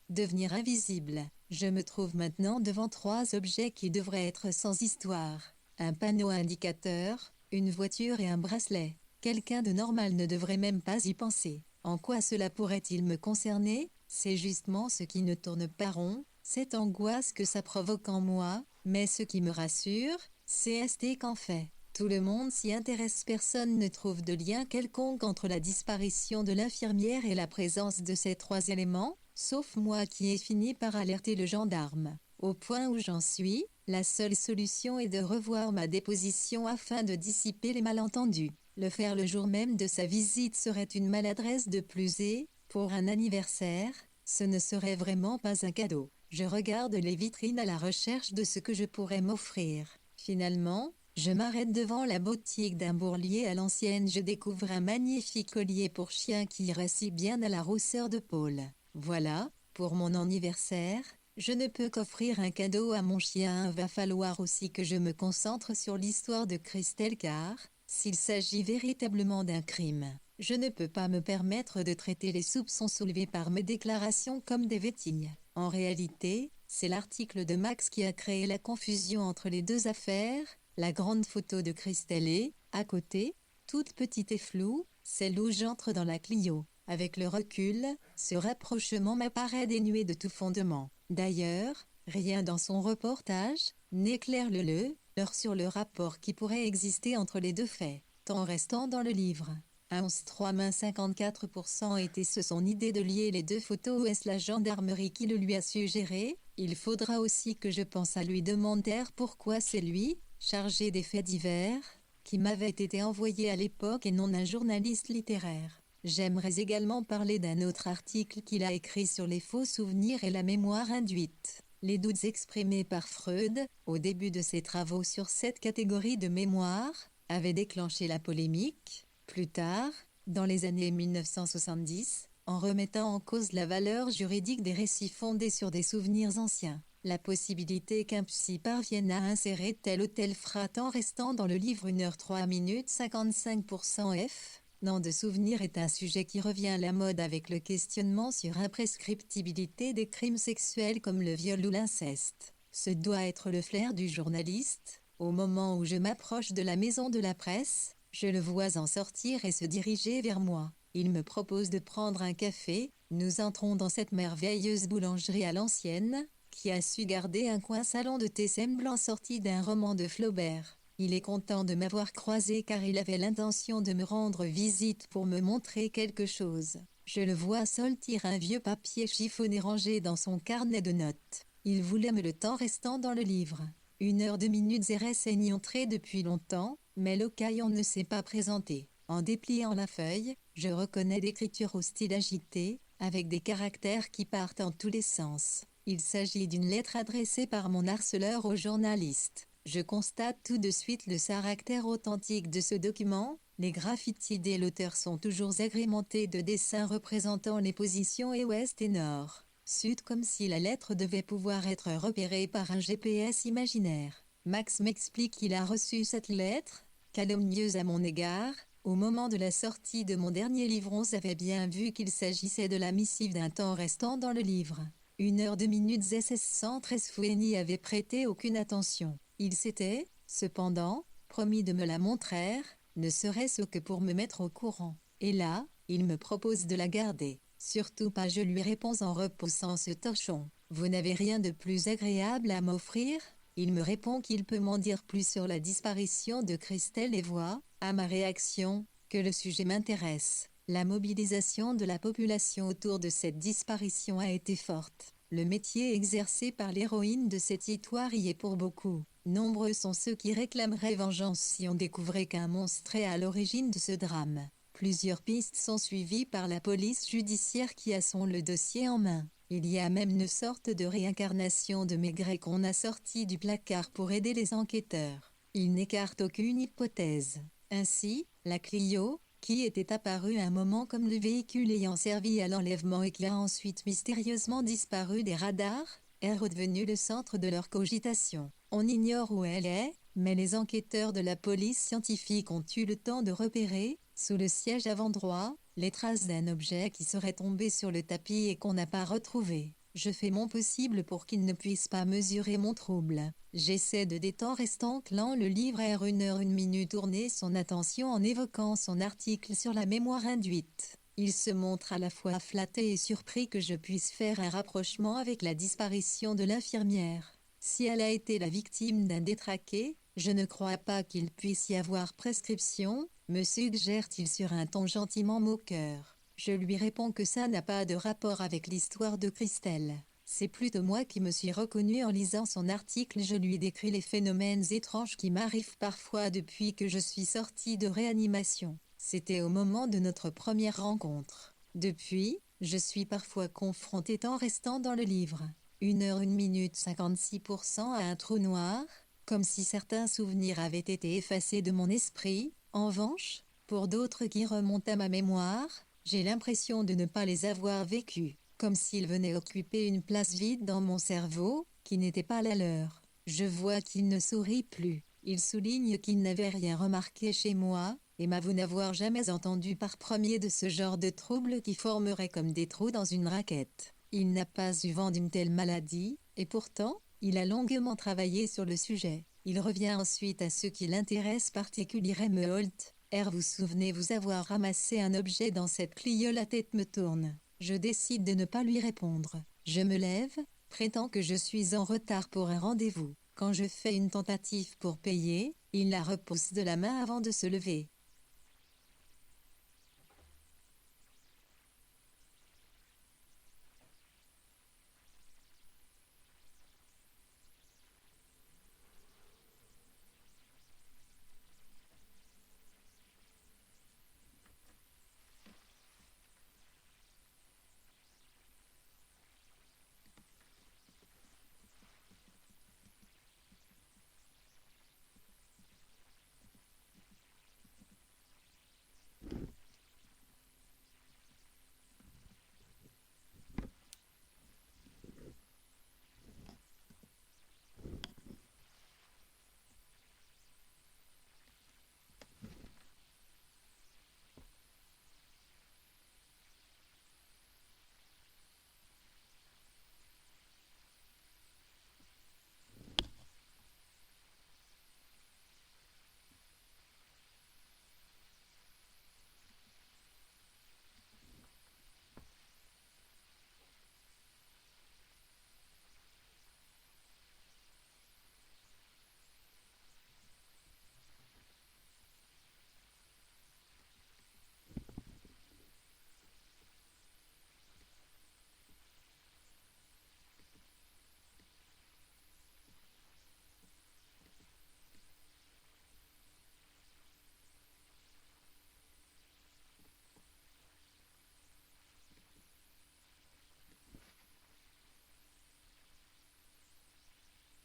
devenir invisible. Je me trouve maintenant devant 3 objets qui devraient être sans histoire. Un panneau indicateur, une voiture et un bracelet. Quelqu'un de normal ne devrait même pas y penser. En quoi cela pourrait-il me concerner? C'est justement ce qui ne tourne pas rond, cette angoisse que ça provoque en moi, mais ce qui me rassure, c'est qu'en fait, tout le monde s'y intéresse, personne ne trouve de lien quelconque entre la disparition de l'infirmière et la présence de ces 3 éléments, sauf moi qui ai fini par alerter le gendarme. Au point où j'en suis, la seule solution est de revoir ma déposition afin de dissiper les malentendus. Le faire le jour même de sa visite serait une maladresse de plus et, pour un anniversaire, ce ne serait vraiment pas un cadeau. Je regarde les vitrines à la recherche de ce que je pourrais m'offrir. Finalement, je m'arrête devant la boutique d'un bourlier à l'ancienne. Je découvre un magnifique collier pour chien qui irait si bien à la rousseur de Paul. Voilà, pour mon anniversaire, je ne peux qu'offrir un cadeau à mon chien. Va falloir aussi que je me concentre sur l'histoire de Christelle car, s'il s'agit véritablement d'un crime, je ne peux pas me permettre de traiter les soupçons soulevés par mes déclarations comme des vétignes. En réalité, c'est l'article de Max qui a créé la confusion entre les 2 affaires. La grande photo de Christelle est, à côté, toute petite et floue, celle où j'entre dans la Clio. Avec le recul, ce rapprochement m'apparaît dénué de tout fondement. D'ailleurs, rien dans son reportage n'éclaire l'heure sur le rapport qui pourrait exister entre les 2 faits, tant restant dans le livre. 54% était-ce son idée de lier les 2 photos ou est-ce la gendarmerie qui le lui a suggéré? Il faudra aussi que je pense à lui demander pourquoi c'est lui, chargé des faits divers, qui m'avait été envoyé à l'époque et non un journaliste littéraire. J'aimerais également parler d'un autre article qu'il a écrit sur les faux souvenirs et la mémoire induite. Les doutes exprimés par Freud, au début de ses travaux sur cette catégorie de mémoire, avaient déclenché la polémique. Plus tard, dans les années 1970, en remettant en cause la valeur juridique des récits fondés sur des souvenirs anciens. La possibilité qu'un psy parvienne à insérer telle ou telle phrase en restant dans le livre 1h03 55% f. Nom de souvenir est un sujet qui revient à la mode avec le questionnement sur l'imprescriptibilité des crimes sexuels comme le viol ou l'inceste. Ce doit être le flair du journaliste. Au moment où je m'approche de la maison de la presse, je le vois en sortir et se diriger vers moi. Il me propose de prendre un café. Nous entrons dans cette merveilleuse boulangerie à l'ancienne, qui a su garder un coin salon de thé semblant sorti d'un roman de Flaubert. Il est content de m'avoir croisé car il avait l'intention de me rendre visite pour me montrer quelque chose. Je le vois sortir un vieux papier chiffonné rangé dans son carnet de notes. Il voulait me le temps restant dans le livre. 1h02 et renseigne entré depuis longtemps, mais l'occasion ne s'est pas présentée. En dépliant la feuille, je reconnais l'écriture au style agité, avec des caractères qui partent en tous les sens. Il s'agit d'une lettre adressée par mon harceleur au journaliste. Je constate tout de suite le caractère authentique de ce document. Les graffitis de l'auteur sont toujours agrémentés de dessins représentant les positions et ouest et nord, sud, comme si la lettre devait pouvoir être repérée par un GPS imaginaire. Max m'explique qu'il a reçu cette lettre, calomnieuse à mon égard, Au moment de la sortie de mon dernier livre, on savait bien vu qu'il s'agissait de la missive d'un temps restant dans le livre. 1h02 SS 113 Fouet n'y avait prêté aucune attention. Il s'était, cependant, promis de me la montrer, ne serait-ce que pour me mettre au courant. Et là, il me propose de la garder. Surtout pas, je lui réponds en repoussant ce torchon. Vous n'avez rien de plus agréable à m'offrir? Il me répond qu'il peut m'en dire plus sur la disparition de Christelle et voit, à ma réaction, que le sujet m'intéresse. La mobilisation de la population autour de cette disparition a été forte. Le métier exercé par l'héroïne de cette histoire y est pour beaucoup. Nombreux sont ceux qui réclameraient vengeance si on découvrait qu'un monstre est à l'origine de ce drame. Plusieurs pistes sont suivies par la police judiciaire qui a le dossier en main. Il y a même une sorte de réincarnation de Maigret qu'on a sorti du placard pour aider les enquêteurs. Il n'écarte aucune hypothèse. Ainsi, la Clio, qui était apparue un moment comme le véhicule ayant servi à l'enlèvement et qui a ensuite mystérieusement disparu des radars, est redevenue le centre de leur cogitation. On ignore où elle est, mais les enquêteurs de la police scientifique ont eu le temps de repérer, sous le siège avant droit, les traces d'un objet qui serait tombé sur le tapis et qu'on n'a pas retrouvé. Je fais mon possible pour qu'il ne puisse pas mesurer mon trouble. J'essaie de détendre restant clan le livre R1h01 tourner son attention en évoquant son article sur la mémoire induite. Il se montre à la fois flatté et surpris que je puisse faire un rapprochement avec la disparition de l'infirmière. Si elle a été la victime d'un détraqué, je ne crois pas qu'il puisse y avoir prescription, me suggère-t-il sur un ton gentiment moqueur. Je lui réponds que ça n'a pas de rapport avec l'histoire de Christelle. C'est plutôt moi qui me suis reconnue en lisant son article. Je lui décris les phénomènes étranges qui m'arrivent parfois depuis que je suis sortie de réanimation. C'était au moment de notre première rencontre. Depuis, je suis parfois confrontée en restant dans le livre. 1h01 56% à un trou noir, comme si certains souvenirs avaient été effacés de mon esprit. En revanche, pour d'autres qui remontent à ma mémoire, j'ai l'impression de ne pas les avoir vécus, comme s'ils venaient occuper une place vide dans mon cerveau, qui n'était pas la leur. Je vois qu'il ne sourit plus. Il souligne qu'il n'avait rien remarqué chez moi, et m'avoue n'avoir jamais entendu par premier de ce genre de troubles qui formeraient comme des trous dans une raquette. Il n'a pas eu vent d'une telle maladie, et pourtant, il a longuement travaillé sur le sujet. Il revient ensuite à ce qui l'intéresse particulièrement. Holt, vous souvenez vous avoir ramassé un objet dans cette Clio? La tête me tourne. Je décide de ne pas lui répondre. Je me lève, prétends que je suis en retard pour un rendez-vous. Quand je fais une tentative pour payer, il la repousse de la main avant de se lever.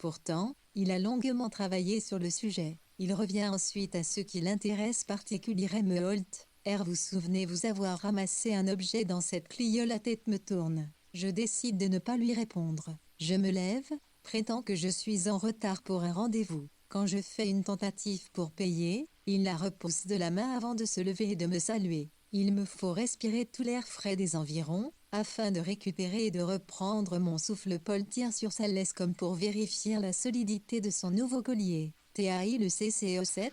Pourtant, il a longuement travaillé sur le sujet. Il revient ensuite à ce qui l'intéresse particulièrement. Holt, vous souvenez vous avoir ramassé un objet dans cette Clio? La tête me tourne. Je décide de ne pas lui répondre. Je me lève, prétends que je suis en retard pour un rendez-vous. Quand je fais une tentative pour payer, Il la repousse de la main avant de se lever et de me saluer. Il me faut respirer tout l'air frais des environs, afin de récupérer et de reprendre mon souffle. Paul tire sur sa laisse comme pour vérifier la solidité de son nouveau collier. TAI le CCE7,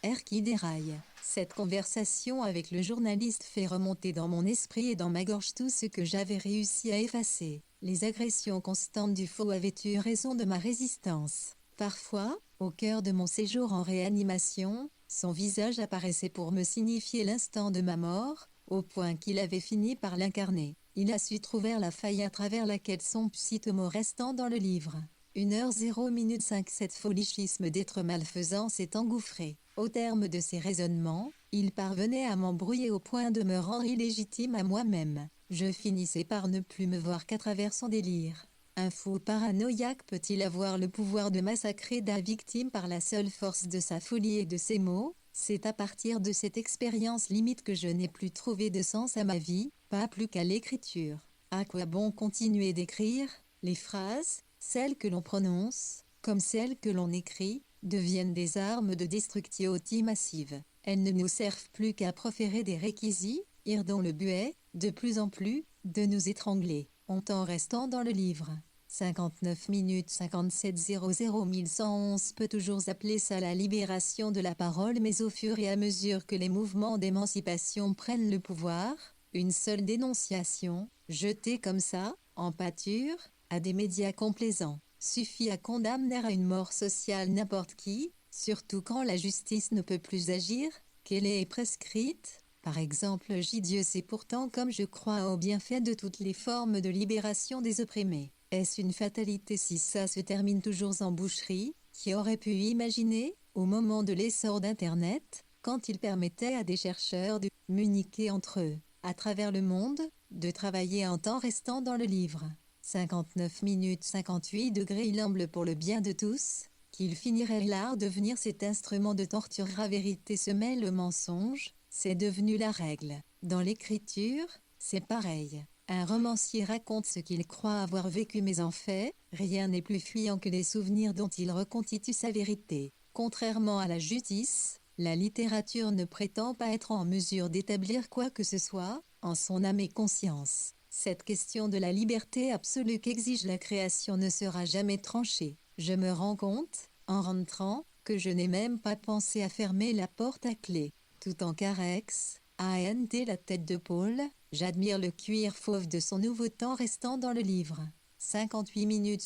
R qui déraille. Cette conversation avec le journaliste fait remonter dans mon esprit et dans ma gorge tout ce que j'avais réussi à effacer. Les agressions constantes du faux avaient eu raison de ma résistance. Parfois, au cœur de mon séjour en réanimation, son visage apparaissait pour me signifier l'instant de ma mort, au point qu'il avait fini par l'incarner. Il a su trouver la faille à travers laquelle son pseudo-mot restant dans le livre. 1h0 5. Folichisme d'être malfaisant s'est engouffré. Au terme de ses raisonnements, il parvenait à m'embrouiller au point de me rendre illégitime à moi-même. Je finissais par ne plus me voir qu'à travers son délire. Un fou paranoïaque peut-il avoir le pouvoir de massacrer la victime par la seule force de sa folie et de ses mots? C'est à partir de cette expérience limite que je n'ai plus trouvé de sens à ma vie, pas plus qu'à l'écriture. À quoi bon continuer d'écrire? Les phrases, celles que l'on prononce, comme celles que l'on écrit, deviennent des armes de destructivité massive. Elles ne nous servent plus qu'à proférer des réquisites, dont le but est, de plus en plus, de nous étrangler. En restant dans le livre. 59 minutes 57 00 1111 peut toujours appeler ça la libération de la parole, mais au fur et à mesure que les mouvements d'émancipation prennent le pouvoir, une seule dénonciation, jetée comme ça, en pâture, à des médias complaisants, suffit à condamner à une mort sociale n'importe qui, surtout quand la justice ne peut plus agir, qu'elle est prescrite. Par exemple, Dieu sait pourtant comme je crois au bienfait de toutes les formes de libération des opprimés. Est-ce une fatalité si ça se termine toujours en boucherie? Qui aurait pu imaginer, au moment de l'essor d'Internet, quand il permettait à des chercheurs de communiquer entre eux, à travers le monde, de travailler en temps restant dans le livre. 59 minutes 58 degrés il humble pour le bien de tous, qu'il finirait là devenir cet instrument de torture. La vérité se mêle au mensonge. C'est devenu la règle. Dans l'écriture, c'est pareil. Un romancier raconte ce qu'il croit avoir vécu, mais en fait, rien n'est plus fuyant que les souvenirs dont il reconstitue sa vérité. Contrairement à la justice, la littérature ne prétend pas être en mesure d'établir quoi que ce soit, en son âme et conscience. Cette question de la liberté absolue qu'exige la création ne sera jamais tranchée. Je me rends compte, en rentrant, que je n'ai même pas pensé à fermer la porte à clé. Tout en caresse, ANT la tête de Paul, j'admire le cuir fauve de son nouveau temps restant dans le livre. 58 minutes,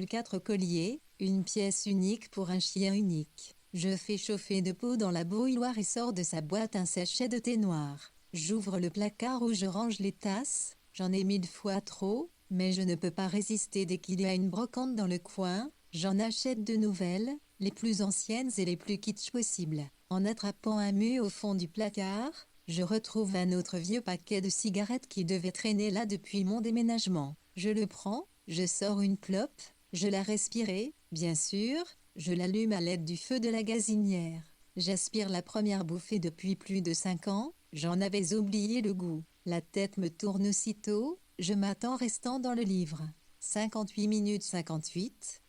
4 collier, une pièce unique pour un chien unique. Je fais chauffer de peau dans la bouilloire et sors de sa boîte un sachet de thé noir. J'ouvre le placard où je range les tasses, j'en ai 1000 fois trop, mais je ne peux pas résister dès qu'il y a une brocante dans le coin, j'en achète de nouvelles, les plus anciennes et les plus kitsch possibles. En attrapant un mu au fond du placard, je retrouve un autre vieux paquet de cigarettes qui devait traîner là depuis mon déménagement. Je le prends, je sors une clope, je la respire, bien sûr, je l'allume à l'aide du feu de la gazinière. J'aspire la première bouffée depuis plus de 5 ans, j'en avais oublié le goût. La tête me tourne aussitôt, je m'attends restant dans le livre. 58 minutes 58,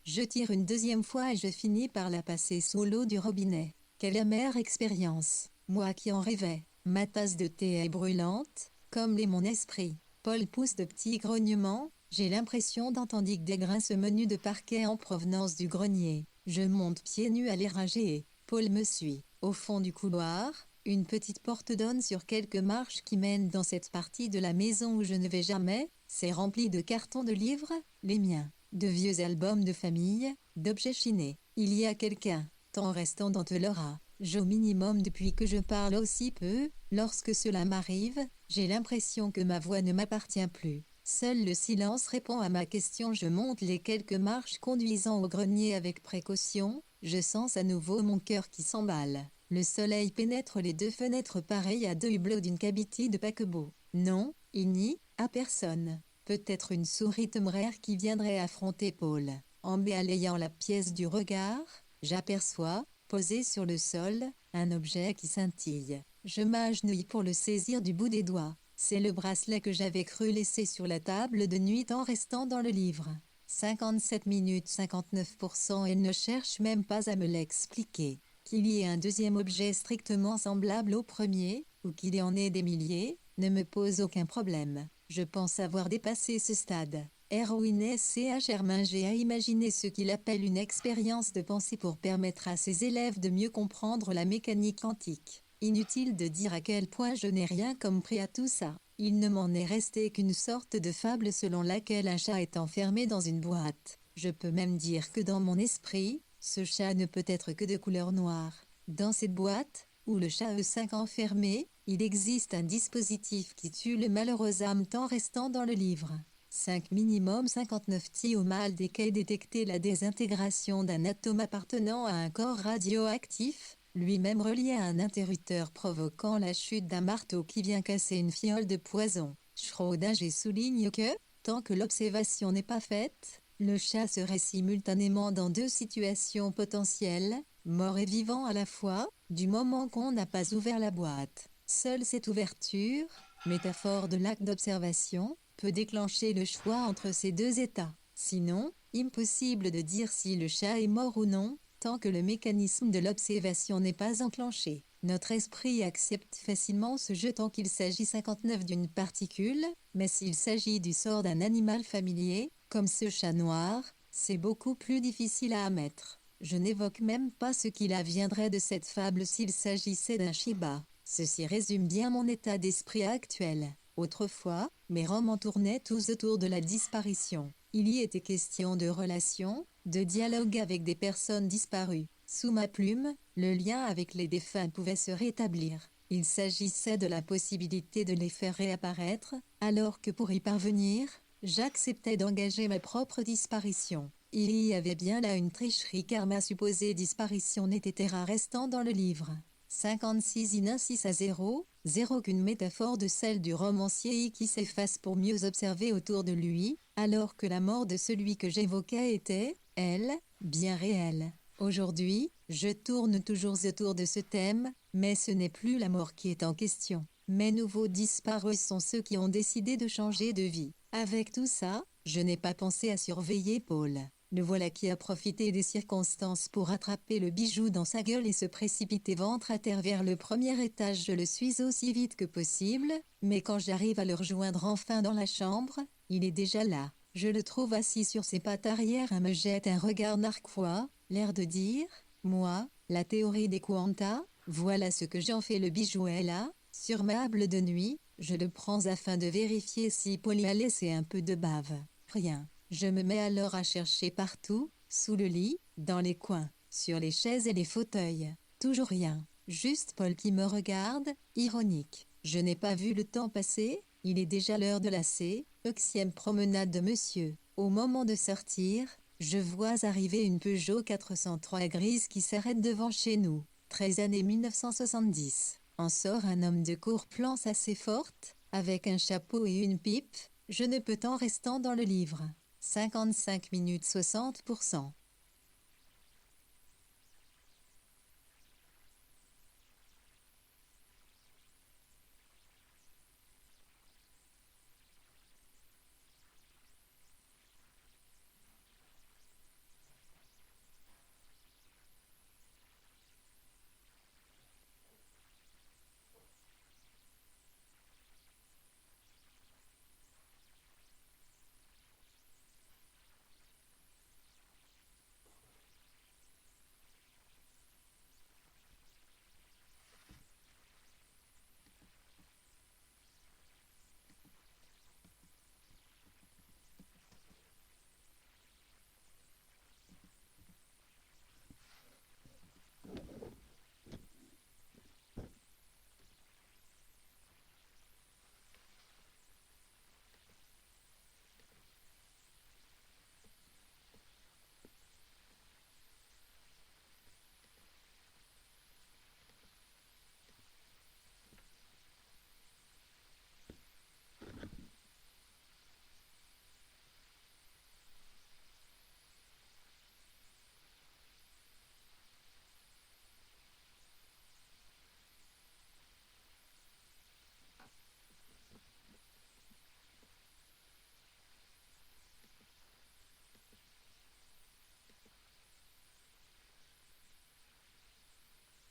je tire une deuxième fois et je finis par la passer sous l'eau du robinet. Quelle amère expérience, moi qui en rêvais. Ma tasse de thé est brûlante, comme l'est mon esprit. Paul pousse de petits grognements, j'ai l'impression d'entendre des grinces menus de parquet en provenance du grenier. Je monte pieds nus à l'éranger. Paul me suit. Au fond du couloir, une petite porte donne sur quelques marches qui mènent dans cette partie de la maison où je ne vais jamais. C'est rempli de cartons de livres, les miens, de vieux albums de famille, d'objets chinés. Il y a quelqu'un, tant restant dans l'aura. Au minimum depuis que je parle aussi peu, lorsque cela m'arrive, j'ai l'impression que ma voix ne m'appartient plus. Seul le silence répond à ma question. Je monte les quelques marches conduisant au grenier avec précaution, je sens à nouveau mon cœur qui s'emballe. Le soleil pénètre les 2 fenêtres pareilles à 2 hublots d'une cabine de paquebot. Non, il n'y a personne. Peut-être une souris téméraire qui viendrait affronter Paul. En balayant la pièce du regard, j'aperçois, posé sur le sol, un objet qui scintille. Je m'agenouille pour le saisir du bout des doigts. C'est le bracelet que j'avais cru laisser sur la table de nuit en restant dans le livre. 57 minutes 59%. Elle ne cherche même pas à me l'expliquer. Qu'il y ait un deuxième objet strictement semblable au premier, ou qu'il y en ait des milliers, ne me pose aucun problème. Je pense avoir dépassé ce stade. Erwin Sch Herminger a imaginé ce qu'il appelle une expérience de pensée pour permettre à ses élèves de mieux comprendre la mécanique quantique. Inutile de dire à quel point je n'ai rien compris à tout ça. Il ne m'en est resté qu'une sorte de fable selon laquelle un chat est enfermé dans une boîte. Je peux même dire que dans mon esprit, ce chat ne peut être que de couleur noire. Dans cette boîte, où le chat E5 enfermé, il existe un dispositif qui tue le malheureux hameçon restant dans le livre. 5 minimum 59 thiomal desquels détecter la désintégration d'un atome appartenant à un corps radioactif, lui-même relié à un interrupteur provoquant la chute d'un marteau qui vient casser une fiole de poison. Schrödinger souligne que, tant que l'observation n'est pas faite, le chat serait simultanément dans deux situations potentielles, mort et vivant à la fois, du moment qu'on n'a pas ouvert la boîte. Seule cette ouverture, métaphore de l'acte d'observation, peut déclencher le choix entre ces deux états. Sinon, impossible de dire si le chat est mort ou non, tant que le mécanisme de l'observation n'est pas enclenché. Notre esprit accepte facilement ce jeu tant qu'il s'agit 59 d'une particule, mais s'il s'agit du sort d'un animal familier, comme ce chat noir, c'est beaucoup plus difficile à admettre. Je n'évoque même pas ce qu'il adviendrait de cette fable s'il s'agissait d'un Shiba. Ceci résume bien mon état d'esprit actuel. Autrefois, mes romans tournaient tous autour de la disparition. Il y était question de relations, de dialogue avec des personnes disparues. Sous ma plume, le lien avec les défunts pouvait se rétablir. Il s'agissait de la possibilité de les faire réapparaître, alors que pour y parvenir, j'acceptais d'engager ma propre disparition. Il y avait bien là une tricherie car ma supposée disparition n'était rare restant dans le livre. 56 in 6 à 0, 0 qu'une métaphore de celle du romancier qui s'efface pour mieux observer autour de lui, alors que la mort de celui que j'évoquais était, elle, bien réelle. Aujourd'hui, je tourne toujours autour de ce thème, mais ce n'est plus la mort qui est en question. Mes nouveaux disparus sont ceux qui ont décidé de changer de vie. Avec tout ça, je n'ai pas pensé à surveiller Paul. Le voilà qui a profité des circonstances pour attraper le bijou dans sa gueule et se précipiter ventre à terre vers le premier étage. Je le suis aussi vite que possible, mais quand j'arrive à le rejoindre enfin dans la chambre, il est déjà là. Je le trouve assis sur ses pattes arrière et me jette un regard narquois, l'air de dire « Moi, la théorie des quanta, voilà ce que j'en fais. » Le bijou est là, sur ma table de nuit, je le prends afin de vérifier si Paul y a laissé un peu de bave. Rien. Je me mets alors à chercher partout, sous le lit, dans les coins, sur les chaises et les fauteuils. Toujours rien. Juste Paul qui me regarde, ironique. Je n'ai pas vu le temps passer, il est déjà l'heure de la 6e promenade de monsieur. Au moment de sortir, je vois arriver une Peugeot 403 grise qui s'arrête devant chez nous. 13 années 1970. En sort un homme de court plan assez forte, avec un chapeau et une pipe. Je ne peux en restant dans le livre. 55 minutes 60%.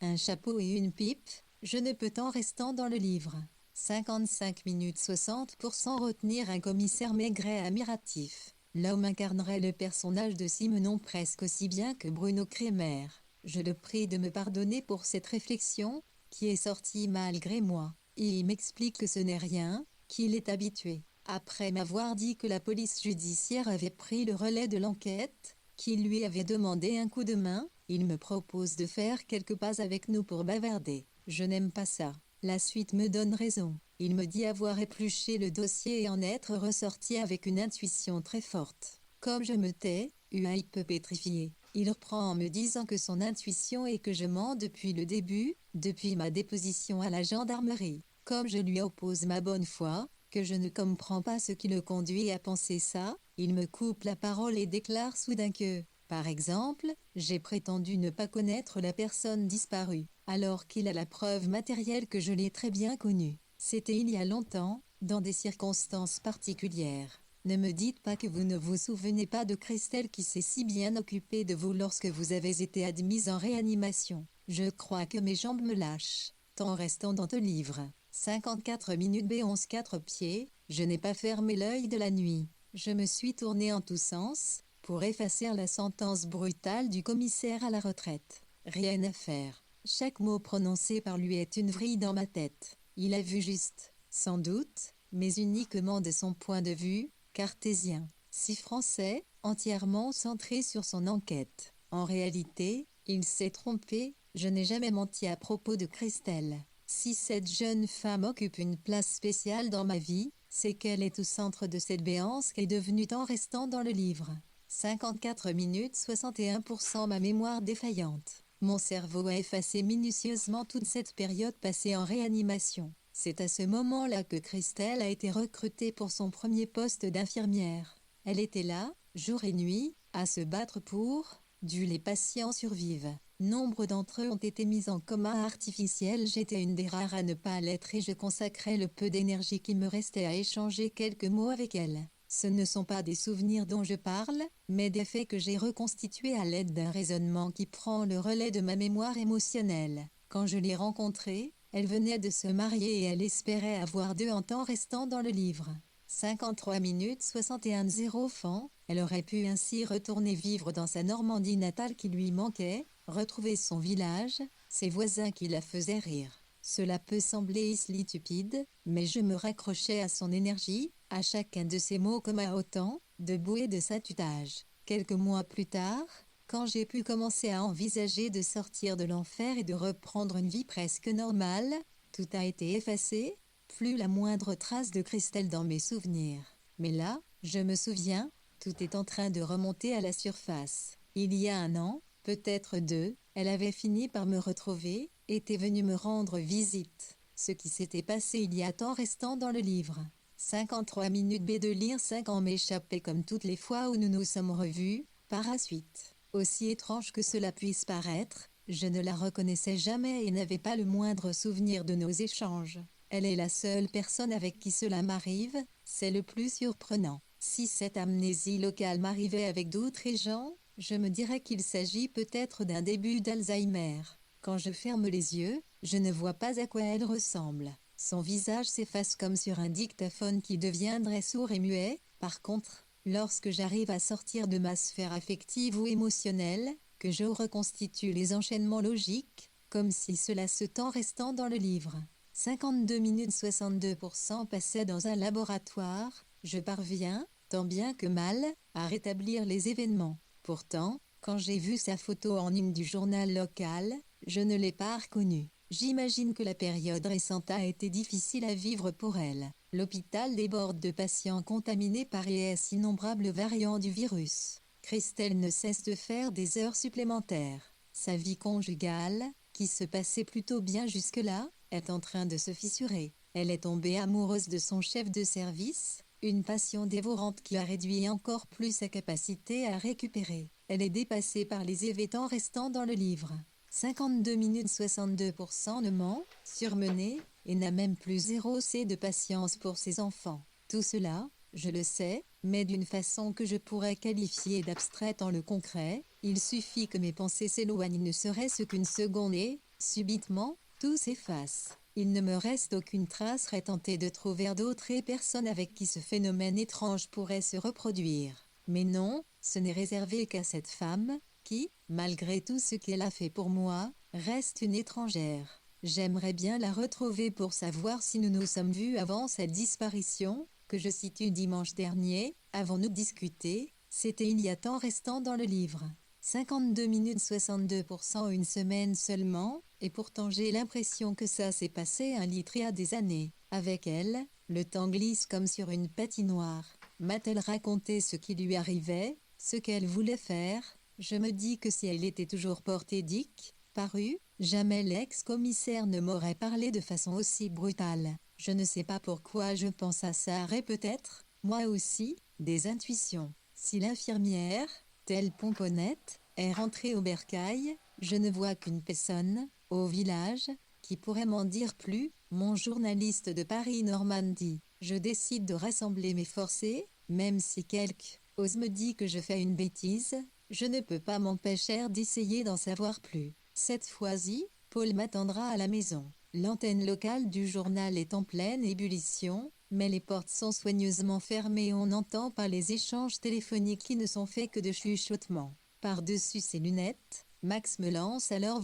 un chapeau et une pipe, je ne peux en restant dans le livre. 55 minutes 60% retenir un commissaire maigre et admiratif. L'homme incarnerait le personnage de Simenon presque aussi bien que Bruno Kremer. Je le prie de me pardonner pour cette réflexion, qui est sortie malgré moi. Il m'explique que ce n'est rien, qu'il est habitué. Après m'avoir dit que la police judiciaire avait pris le relais de l'enquête, qu'il lui avait demandé un coup de main, il me propose de faire quelques pas avec nous pour bavarder. Je n'aime pas ça. La suite me donne raison. Il me dit avoir épluché le dossier et en être ressorti avec une intuition très forte. Comme je me tais, un peu pétrifié. Il reprend en me disant que son intuition est que je mens depuis le début, depuis ma déposition à la gendarmerie. Comme je lui oppose ma bonne foi, que je ne comprends pas ce qui le conduit à penser ça, il me coupe la parole et déclare soudain que, par exemple, j'ai prétendu ne pas connaître la personne disparue, alors qu'il a la preuve matérielle que je l'ai très bien connue. C'était il y a longtemps, dans des circonstances particulières. Ne me dites pas que vous ne vous souvenez pas de Christelle qui s'est si bien occupée de vous lorsque vous avez été admise en réanimation. Je crois que mes jambes me lâchent. Tant restant dans ton livre. 54 minutes B11 4 pieds, je n'ai pas fermé l'œil de la nuit. Je me suis tourné en tous sens, pour effacer la sentence brutale du commissaire à la retraite. Rien à faire. Chaque mot prononcé par lui est une vrille dans ma tête. Il a vu juste, sans doute, mais uniquement de son point de vue, cartésien. Si français, entièrement centré sur son enquête. En réalité, il s'est trompé, je n'ai jamais menti à propos de Christelle. Si cette jeune femme occupe une place spéciale dans ma vie, c'est qu'elle est au centre de cette béance qu'est devenue en restant dans le livre. 54 minutes 61% ma mémoire défaillante. Mon cerveau a effacé minutieusement toute cette période passée en réanimation. C'est à ce moment-là que Christelle a été recrutée pour son premier poste d'infirmière. Elle était là, jour et nuit, à se battre pour, les patients survivent. Nombre d'entre eux ont été mis en coma artificiel. J'étais une des rares à ne pas l'être et je consacrais le peu d'énergie qui me restait à échanger quelques mots avec elle. Ce ne sont pas des souvenirs dont je parle, mais des faits que j'ai reconstitués à l'aide d'un raisonnement qui prend le relais de ma mémoire émotionnelle. Quand je l'ai rencontrée, elle venait de se marier et elle espérait avoir 2 enfants restant dans le livre. 53 minutes 61 0 francs, elle aurait pu ainsi retourner vivre dans sa Normandie natale qui lui manquait, retrouver son village, ses voisins qui la faisaient rire. Cela peut sembler stupide, mais je me raccrochais à son énergie, à chacun de ses mots comme à autant de bouées de sa tutage. Quelques mois plus tard, quand j'ai pu commencer à envisager de sortir de l'enfer et de reprendre une vie presque normale, tout a été effacé, plus la moindre trace de Christelle dans mes souvenirs. Mais là, je me souviens, tout est en train de remonter à la surface. Il y a 1 an, peut-être 2, elle avait fini par me retrouver, était venue me rendre visite. Ce qui s'était passé il y a temps restant dans le livre. 53 minutes B de lire 5 ans m'échappait comme toutes les fois où nous nous sommes revus, par la suite. Aussi étrange que cela puisse paraître, je ne la reconnaissais jamais et n'avais pas le moindre souvenir de nos échanges. Elle est la seule personne avec qui cela m'arrive, c'est le plus surprenant. Si cette amnésie locale m'arrivait avec d'autres gens, je me dirais qu'il s'agit peut-être d'un début d'Alzheimer. Quand je ferme les yeux, je ne vois pas à quoi elle ressemble. Son visage s'efface comme sur un dictaphone qui deviendrait sourd et muet. Par contre, lorsque j'arrive à sortir de ma sphère affective ou émotionnelle, que je reconstitue les enchaînements logiques, comme si cela se tend restant dans le livre. 52 minutes 62% passaient dans un laboratoire, je parviens, tant bien que mal, à rétablir les événements. Pourtant, quand j'ai vu sa photo en une du journal local, je ne l'ai pas reconnue. J'imagine que la période récente a été difficile à vivre pour elle. L'hôpital déborde de patients contaminés par les innombrables variants du virus. Christelle ne cesse de faire des heures supplémentaires. Sa vie conjugale, qui se passait plutôt bien jusque-là, est en train de se fissurer. Elle est tombée amoureuse de son chef de service, une passion dévorante qui a réduit encore plus sa capacité à récupérer. Elle est dépassée par les événements restants dans le livre. 52 minutes 62% ne ment, surmenée, et n'a même plus 0 C de patience pour ses enfants. Tout cela, je le sais, mais d'une façon que je pourrais qualifier d'abstraite en le concret, il suffit que mes pensées s'éloignent ne serait-ce qu'une seconde et, Subitement, tout s'efface. Il ne me reste aucune trace retentée de trouver d'autres personnes avec qui ce phénomène étrange pourrait se reproduire. Mais non, ce n'est réservé qu'à cette femme, qui, malgré tout ce qu'elle a fait pour moi, reste une étrangère. J'aimerais bien la retrouver pour savoir si nous nous sommes vus avant sa disparition, que je situe dimanche dernier, avons-nous discuté, c'était il y a temps restant dans le livre. 52 minutes 62% une semaine seulement, et pourtant j'ai l'impression que ça s'est passé un litre il y a des années. Avec elle, le temps glisse comme sur une patinoire. M'a-t-elle raconté ce qui lui arrivait, ce qu'elle voulait faire? Je me dis que si elle était toujours portée disparue, jamais l'ex-commissaire ne m'aurait parlé de façon aussi brutale. Je ne sais pas pourquoi je pense à ça et peut-être, moi aussi, des intuitions. Si l'infirmière, telle Pomponnette, est rentrée au bercail, je ne vois qu'une personne, au village, qui pourrait m'en dire plus, mon journaliste de Paris-Normandie. Je décide de rassembler mes forces et, même si quelqu'un ose me dit que je fais une bêtise, je ne peux pas m'empêcher d'essayer d'en savoir plus. Cette fois-ci, Paul m'attendra à la maison. L'antenne locale du journal est en pleine ébullition, mais les portes sont soigneusement fermées et on n'entend pas les échanges téléphoniques qui ne sont faits que de chuchotements. Par-dessus ses lunettes, Max me lance alors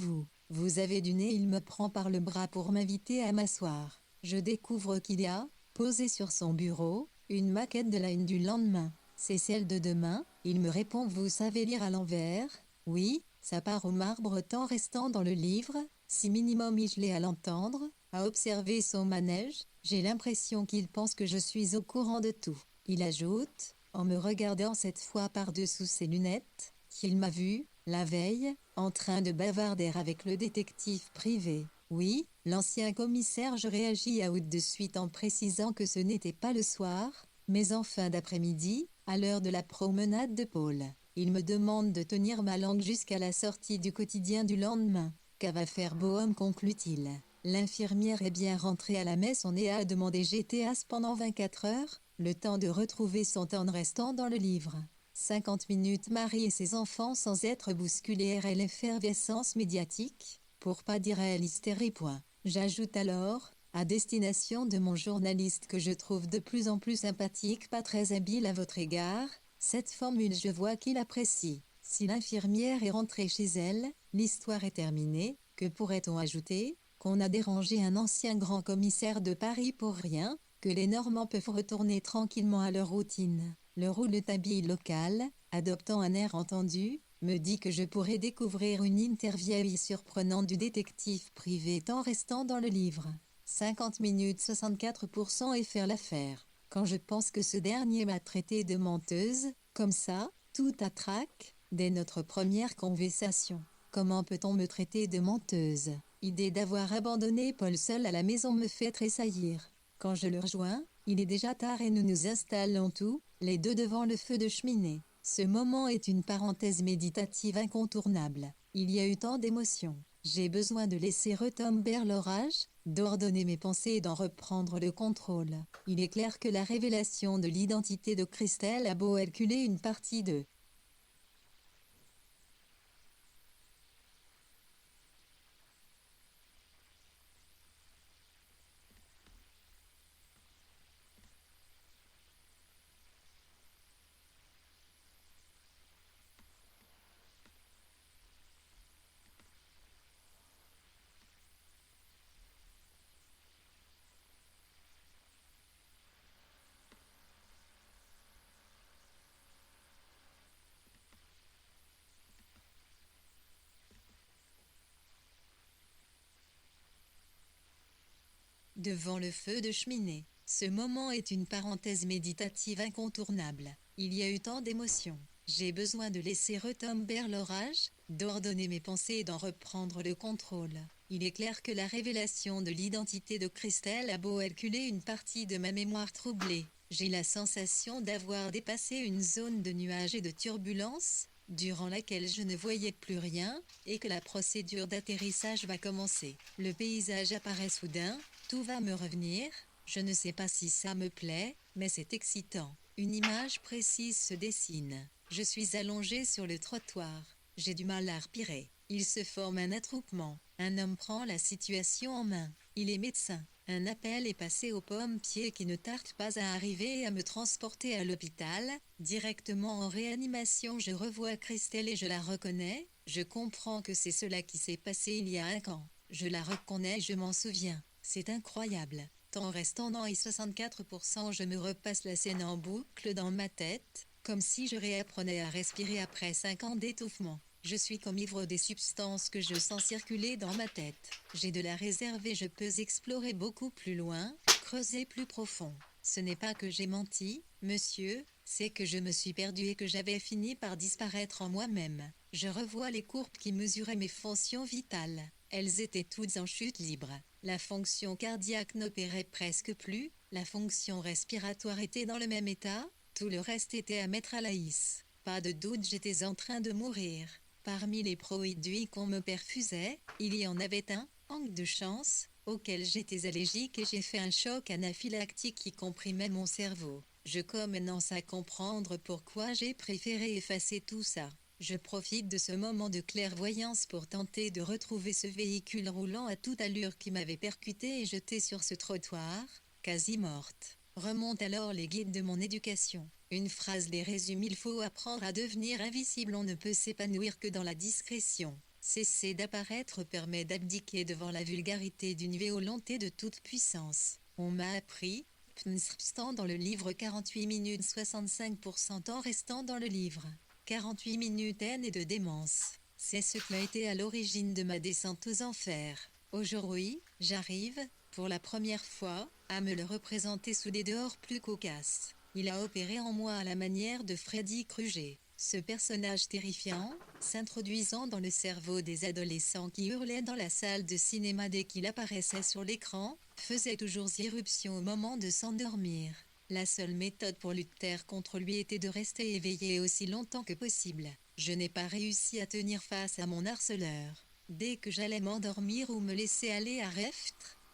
vous avez du nez, il me prend par le bras pour m'inviter à m'asseoir. Je découvre qu'il y a, posée sur son bureau, une maquette de la une du lendemain. C'est celle de demain, il me répond vous savez lire à l'envers? Oui, ça part au marbre temps restant dans le livre, si minimum je l'ai à l'entendre, à observer son manège, j'ai l'impression qu'il pense que je suis au courant de tout. Il ajoute, en me regardant cette fois par-dessous ses lunettes, qu'il m'a vu, la veille, en train de bavarder avec le détective privé. Oui, l'ancien commissaire, je réagis à out de suite en précisant que ce n'était pas le soir, mais en fin d'après-midi, à l'heure de la promenade de Paul. Il me demande de tenir ma langue jusqu'à la sortie du quotidien du lendemain. Qu'à va faire Bohème, conclut-il. L'infirmière est bien rentrée à la messe, on est à demander GTAS pendant 24 heures, le temps de retrouver son temps restant dans le livre. 50 minutes Marie et ses enfants sans être bousculés à l'effervescence médiatique, pour pas dire à l'hystérie. J'ajoute alors, à destination de mon journaliste que je trouve de plus en plus sympathique, pas très habile à votre égard, cette formule je vois qu'il apprécie. Si l'infirmière est rentrée chez elle, l'histoire est terminée, que pourrait-on ajouter? Qu'on a dérangé un ancien grand commissaire de Paris pour rien, que les Normands peuvent retourner tranquillement à leur routine. Le rouletabille local, adoptant un air entendu, me dit que je pourrais découvrir une interview surprenante du détective privé tant restant dans le livre. 50 minutes 64% et faire l'affaire. Quand je pense que ce dernier m'a traité de menteuse, comme ça, tout à trac, dès notre première conversation. Comment peut-on me traiter de menteuse? Idée d'avoir abandonné Paul seul à la maison me fait tressaillir. Quand je le rejoins, il est déjà tard et nous nous installons tous, les deux devant le feu de cheminée. Ce moment est une parenthèse méditative incontournable. Il y a eu tant d'émotions. J'ai besoin de laisser retomber l'orage, d'ordonner mes pensées et d'en reprendre le contrôle. Il est clair que la révélation de l'identité de Christelle a beau calculer une partie de devant le feu de cheminée. Ce moment est une parenthèse méditative incontournable. Il y a eu tant d'émotions. J'ai besoin de laisser retomber l'orage, d'ordonner mes pensées et d'en reprendre le contrôle. Il est clair que la révélation de l'identité de Christelle a beau calculer une partie de ma mémoire troublée. J'ai la sensation d'avoir dépassé une zone de nuages et de turbulences, durant laquelle je ne voyais plus rien, et que la procédure d'atterrissage va commencer. Le paysage apparaît soudain, tout va me revenir, je ne sais pas si ça me plaît, mais c'est excitant. Une image précise se dessine. Je suis allongé sur le trottoir. J'ai du mal à respirer. Il se forme un attroupement. Un homme prend la situation en main. Il est médecin. Un appel est passé aux pompiers qui ne tardent pas à arriver et à me transporter à l'hôpital. Directement en réanimation, je revois Christelle et je la reconnais. Je comprends que c'est cela qui s'est passé il y a un an. Je la reconnais, je m'en souviens. C'est incroyable. Temps restant dans les 64%, je me repasse la scène en boucle dans ma tête, comme si je réapprenais à respirer après 5 ans d'étouffement. Je suis comme ivre des substances que je sens circuler dans ma tête. J'ai de la réserve et je peux explorer beaucoup plus loin, creuser plus profond. Ce n'est pas que j'ai menti, monsieur, c'est que je me suis perdu et que j'avais fini par disparaître en moi-même. Je revois les courbes qui mesuraient mes fonctions vitales. Elles étaient toutes en chute libre. La fonction cardiaque n'opérait presque plus, la fonction respiratoire était dans le même état, tout le reste était à mettre à la hisse. Pas de doute, j'étais en train de mourir. Parmi les produits qu'on me perfusait, il y en avait un, manque de chance, auquel j'étais allergique et j'ai fait un choc anaphylactique qui comprimait mon cerveau. Je commence à comprendre pourquoi j'ai préféré effacer tout ça. Je profite de ce moment de clairvoyance pour tenter de retrouver ce véhicule roulant à toute allure qui m'avait percuté et jeté sur ce trottoir, quasi morte. Remontent alors les guides de mon éducation. Une phrase les résume: il faut apprendre à devenir invisible, on ne peut s'épanouir que dans la discrétion. Cesser d'apparaître permet d'abdiquer devant la vulgarité d'une volonté de toute puissance. On m'a appris, restant dans le livre 48 minutes 65% en restant dans le livre. 48 minutes haine et de démence. C'est ce qui a été à l'origine de ma descente aux enfers. Aujourd'hui, j'arrive, pour la première fois, à me le représenter sous des dehors plus cocasses. Il a opéré en moi à la manière de Freddy Krueger. Ce personnage terrifiant, s'introduisant dans le cerveau des adolescents qui hurlaient dans la salle de cinéma dès qu'il apparaissait sur l'écran, faisait toujours irruption au moment de s'endormir. La seule méthode pour lutter contre lui était de rester éveillé aussi longtemps que possible. Je n'ai pas réussi à tenir face à mon harceleur. Dès que j'allais m'endormir ou me laisser aller à rêve,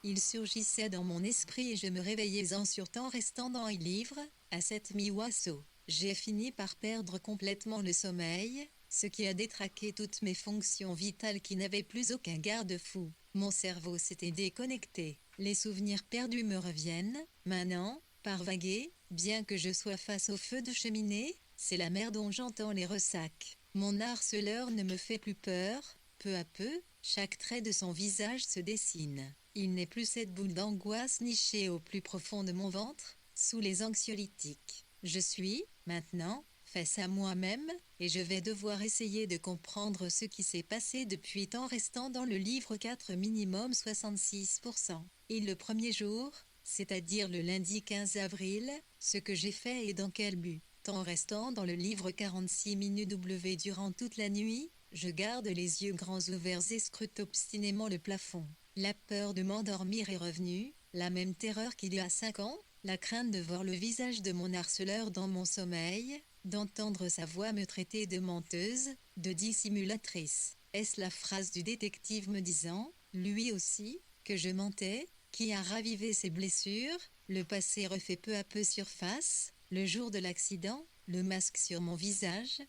il surgissait dans mon esprit et je me réveillais en surtemps restant dans les livres, à cette mi-oiseau. J'ai fini par perdre complètement le sommeil, ce qui a détraqué toutes mes fonctions vitales qui n'avaient plus aucun garde-fou. Mon cerveau s'était déconnecté. Les souvenirs perdus me reviennent, maintenant, par vaguer, bien que je sois face au feu de cheminée, c'est la mer dont j'entends les ressacs. Mon harceleur ne me fait plus peur, peu à peu, chaque trait de son visage se dessine. Il n'est plus cette boule d'angoisse nichée au plus profond de mon ventre, sous les anxiolytiques. Je suis, maintenant, face à moi-même, et je vais devoir essayer de comprendre ce qui s'est passé depuis en restant dans le livre 4 minimum 66%. Et le premier jour, c'est-à-dire le lundi 15 avril, ce que j'ai fait et dans quel but. En restant dans le livre 46 minutes W durant toute la nuit, je garde les yeux grands ouverts et scrute obstinément le plafond. La peur de m'endormir est revenue, la même terreur qu'il y a 5 ans, la crainte de voir le visage de mon harceleur dans mon sommeil, d'entendre sa voix me traiter de menteuse, de dissimulatrice. Est-ce la phrase du détective me disant, lui aussi, que je mentais, qui a ravivé ses blessures? Le passé refait peu à peu surface, le jour de l'accident, le masque sur mon visage,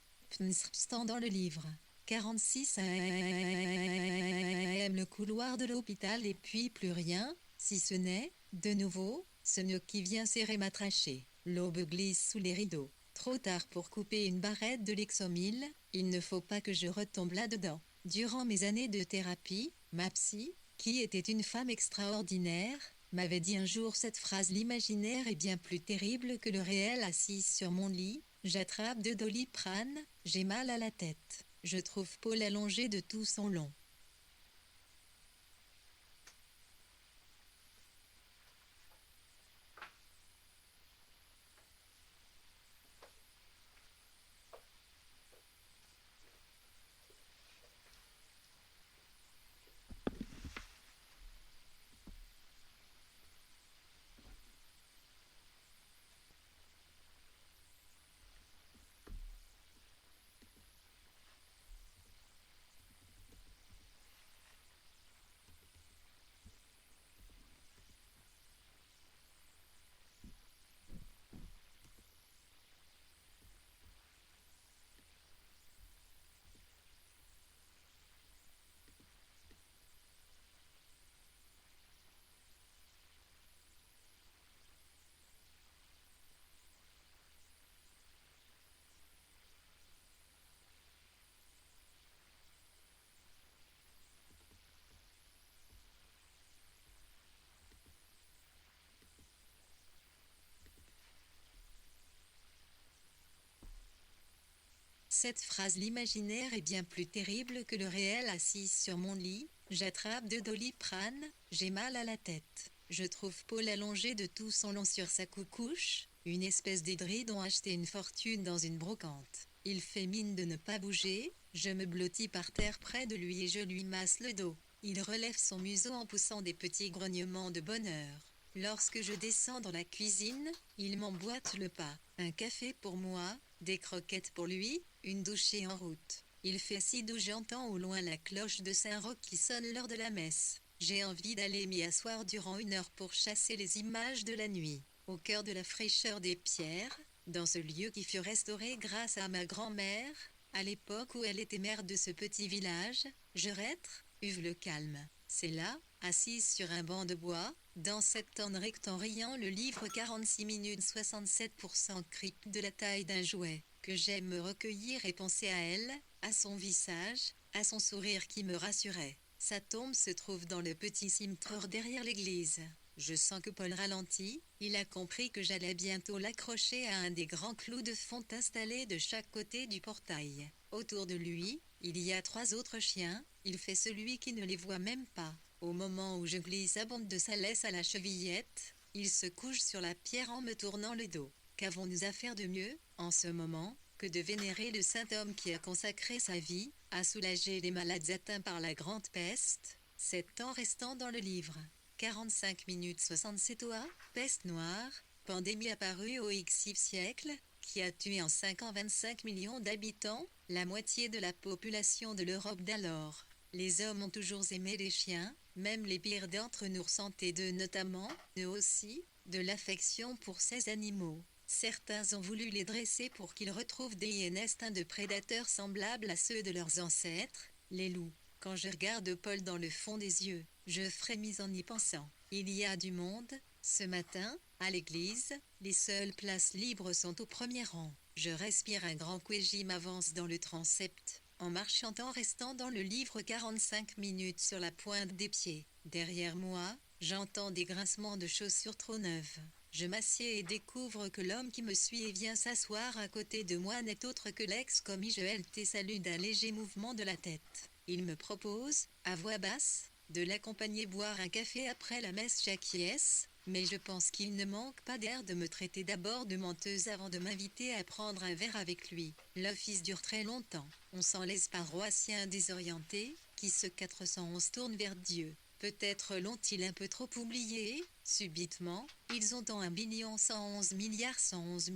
stand dans le livre. 46 le couloir de l'hôpital et puis plus rien, si ce n'est, de nouveau, ce nœud qui vient serrer ma trachée. L'aube glisse sous les rideaux. Trop tard pour couper une barrette de Lexomil, il ne faut pas que je retombe là-dedans. Durant mes années de thérapie, ma psy, qui était une femme extraordinaire, m'avait dit un jour cette phrase: l'imaginaire est bien plus terrible que le réel. Assise sur mon lit, j'attrape de Doliprane, j'ai mal à la tête. Je trouve Paul allongé de tout son long. cette phrase: l'imaginaire est bien plus terrible que le réel. Assise sur mon lit, j'attrape de Doliprane, j'ai mal à la tête. Je trouve Paul allongé de tout son long sur sa couche, une espèce d'édredon acheté une fortune dans une brocante. Il fait mine de ne pas bouger, je me blottis par terre près de lui et je lui masse le dos. Il relève son museau en poussant des petits grognements de bonheur. Lorsque je descends dans la cuisine, il m'emboîte le pas. Un café pour moi, des croquettes pour lui, une douche et en route. Il fait si doux, j'entends au loin la cloche de Saint-Roch qui sonne l'heure de la messe. J'ai envie d'aller m'y asseoir durant 1 heure pour chasser les images de la nuit. Au cœur de la fraîcheur des pierres, dans ce lieu qui fut restauré grâce à ma grand-mère, à l'époque où elle était mère de ce petit village, je retre, uve le calme. C'est là, assise sur un banc de bois, dans cette tendre en riant, le livre 46 minutes 67% crypte de la taille d'un jouet, que j'aime me recueillir et penser à elle, à son visage, à son sourire qui me rassurait. Sa tombe se trouve dans le petit cimetière derrière l'église. Je sens que Paul ralentit, il a compris que j'allais bientôt l'accrocher à un des grands clous de fonte installés de chaque côté du portail. Autour de lui, il y a 3 autres chiens, il fait celui qui ne les voit même pas. Au moment où je glisse à bande de sa laisse à la chevillette, il se couche sur la pierre en me tournant le dos. Qu'avons-nous à faire de mieux, en ce moment, que de vénérer le saint homme qui a consacré sa vie à soulager les malades atteints par la grande peste, 7 ans restant dans le livre. 45 minutes 67 OA, peste noire, pandémie apparue au Xe siècle, qui a tué en 5 ans 25 millions d'habitants, la moitié de la population de l'Europe d'alors. Les hommes ont toujours aimé les chiens, même les pires d'entre nous ressentaient notamment, eux aussi, de l'affection pour ces animaux. Certains ont voulu les dresser pour qu'ils retrouvent des instincts de prédateurs semblables à ceux de leurs ancêtres, les loups. Quand je regarde Paul dans le fond des yeux, je frémis en y pensant. Il y a du monde, ce matin, à l'église, les seules places libres sont au premier rang. Je respire un grand coup et j'y m'avance dans le transept, en marchant en restant dans le livre 45 minutes sur la pointe des pieds. Derrière moi, j'entends des grincements de chaussures trop neuves. Je m'assieds et découvre que l'homme qui me suit et vient s'asseoir à côté de moi n'est autre que l'ex-commis Joël T. Salue d'un léger mouvement de la tête. Il me propose, à voix basse, de l'accompagner boire un café après la messe. J'acquiesce, mais je pense qu'il ne manque pas d'air de me traiter d'abord de menteuse avant de m'inviter à prendre un verre avec lui. L'office dure très longtemps. On sent les paroissiens désorientés, qui ce 411 tournent vers Dieu. Peut-être l'ont-ils un peu trop oublié, subitement, ils ont en 1 111 milliards 111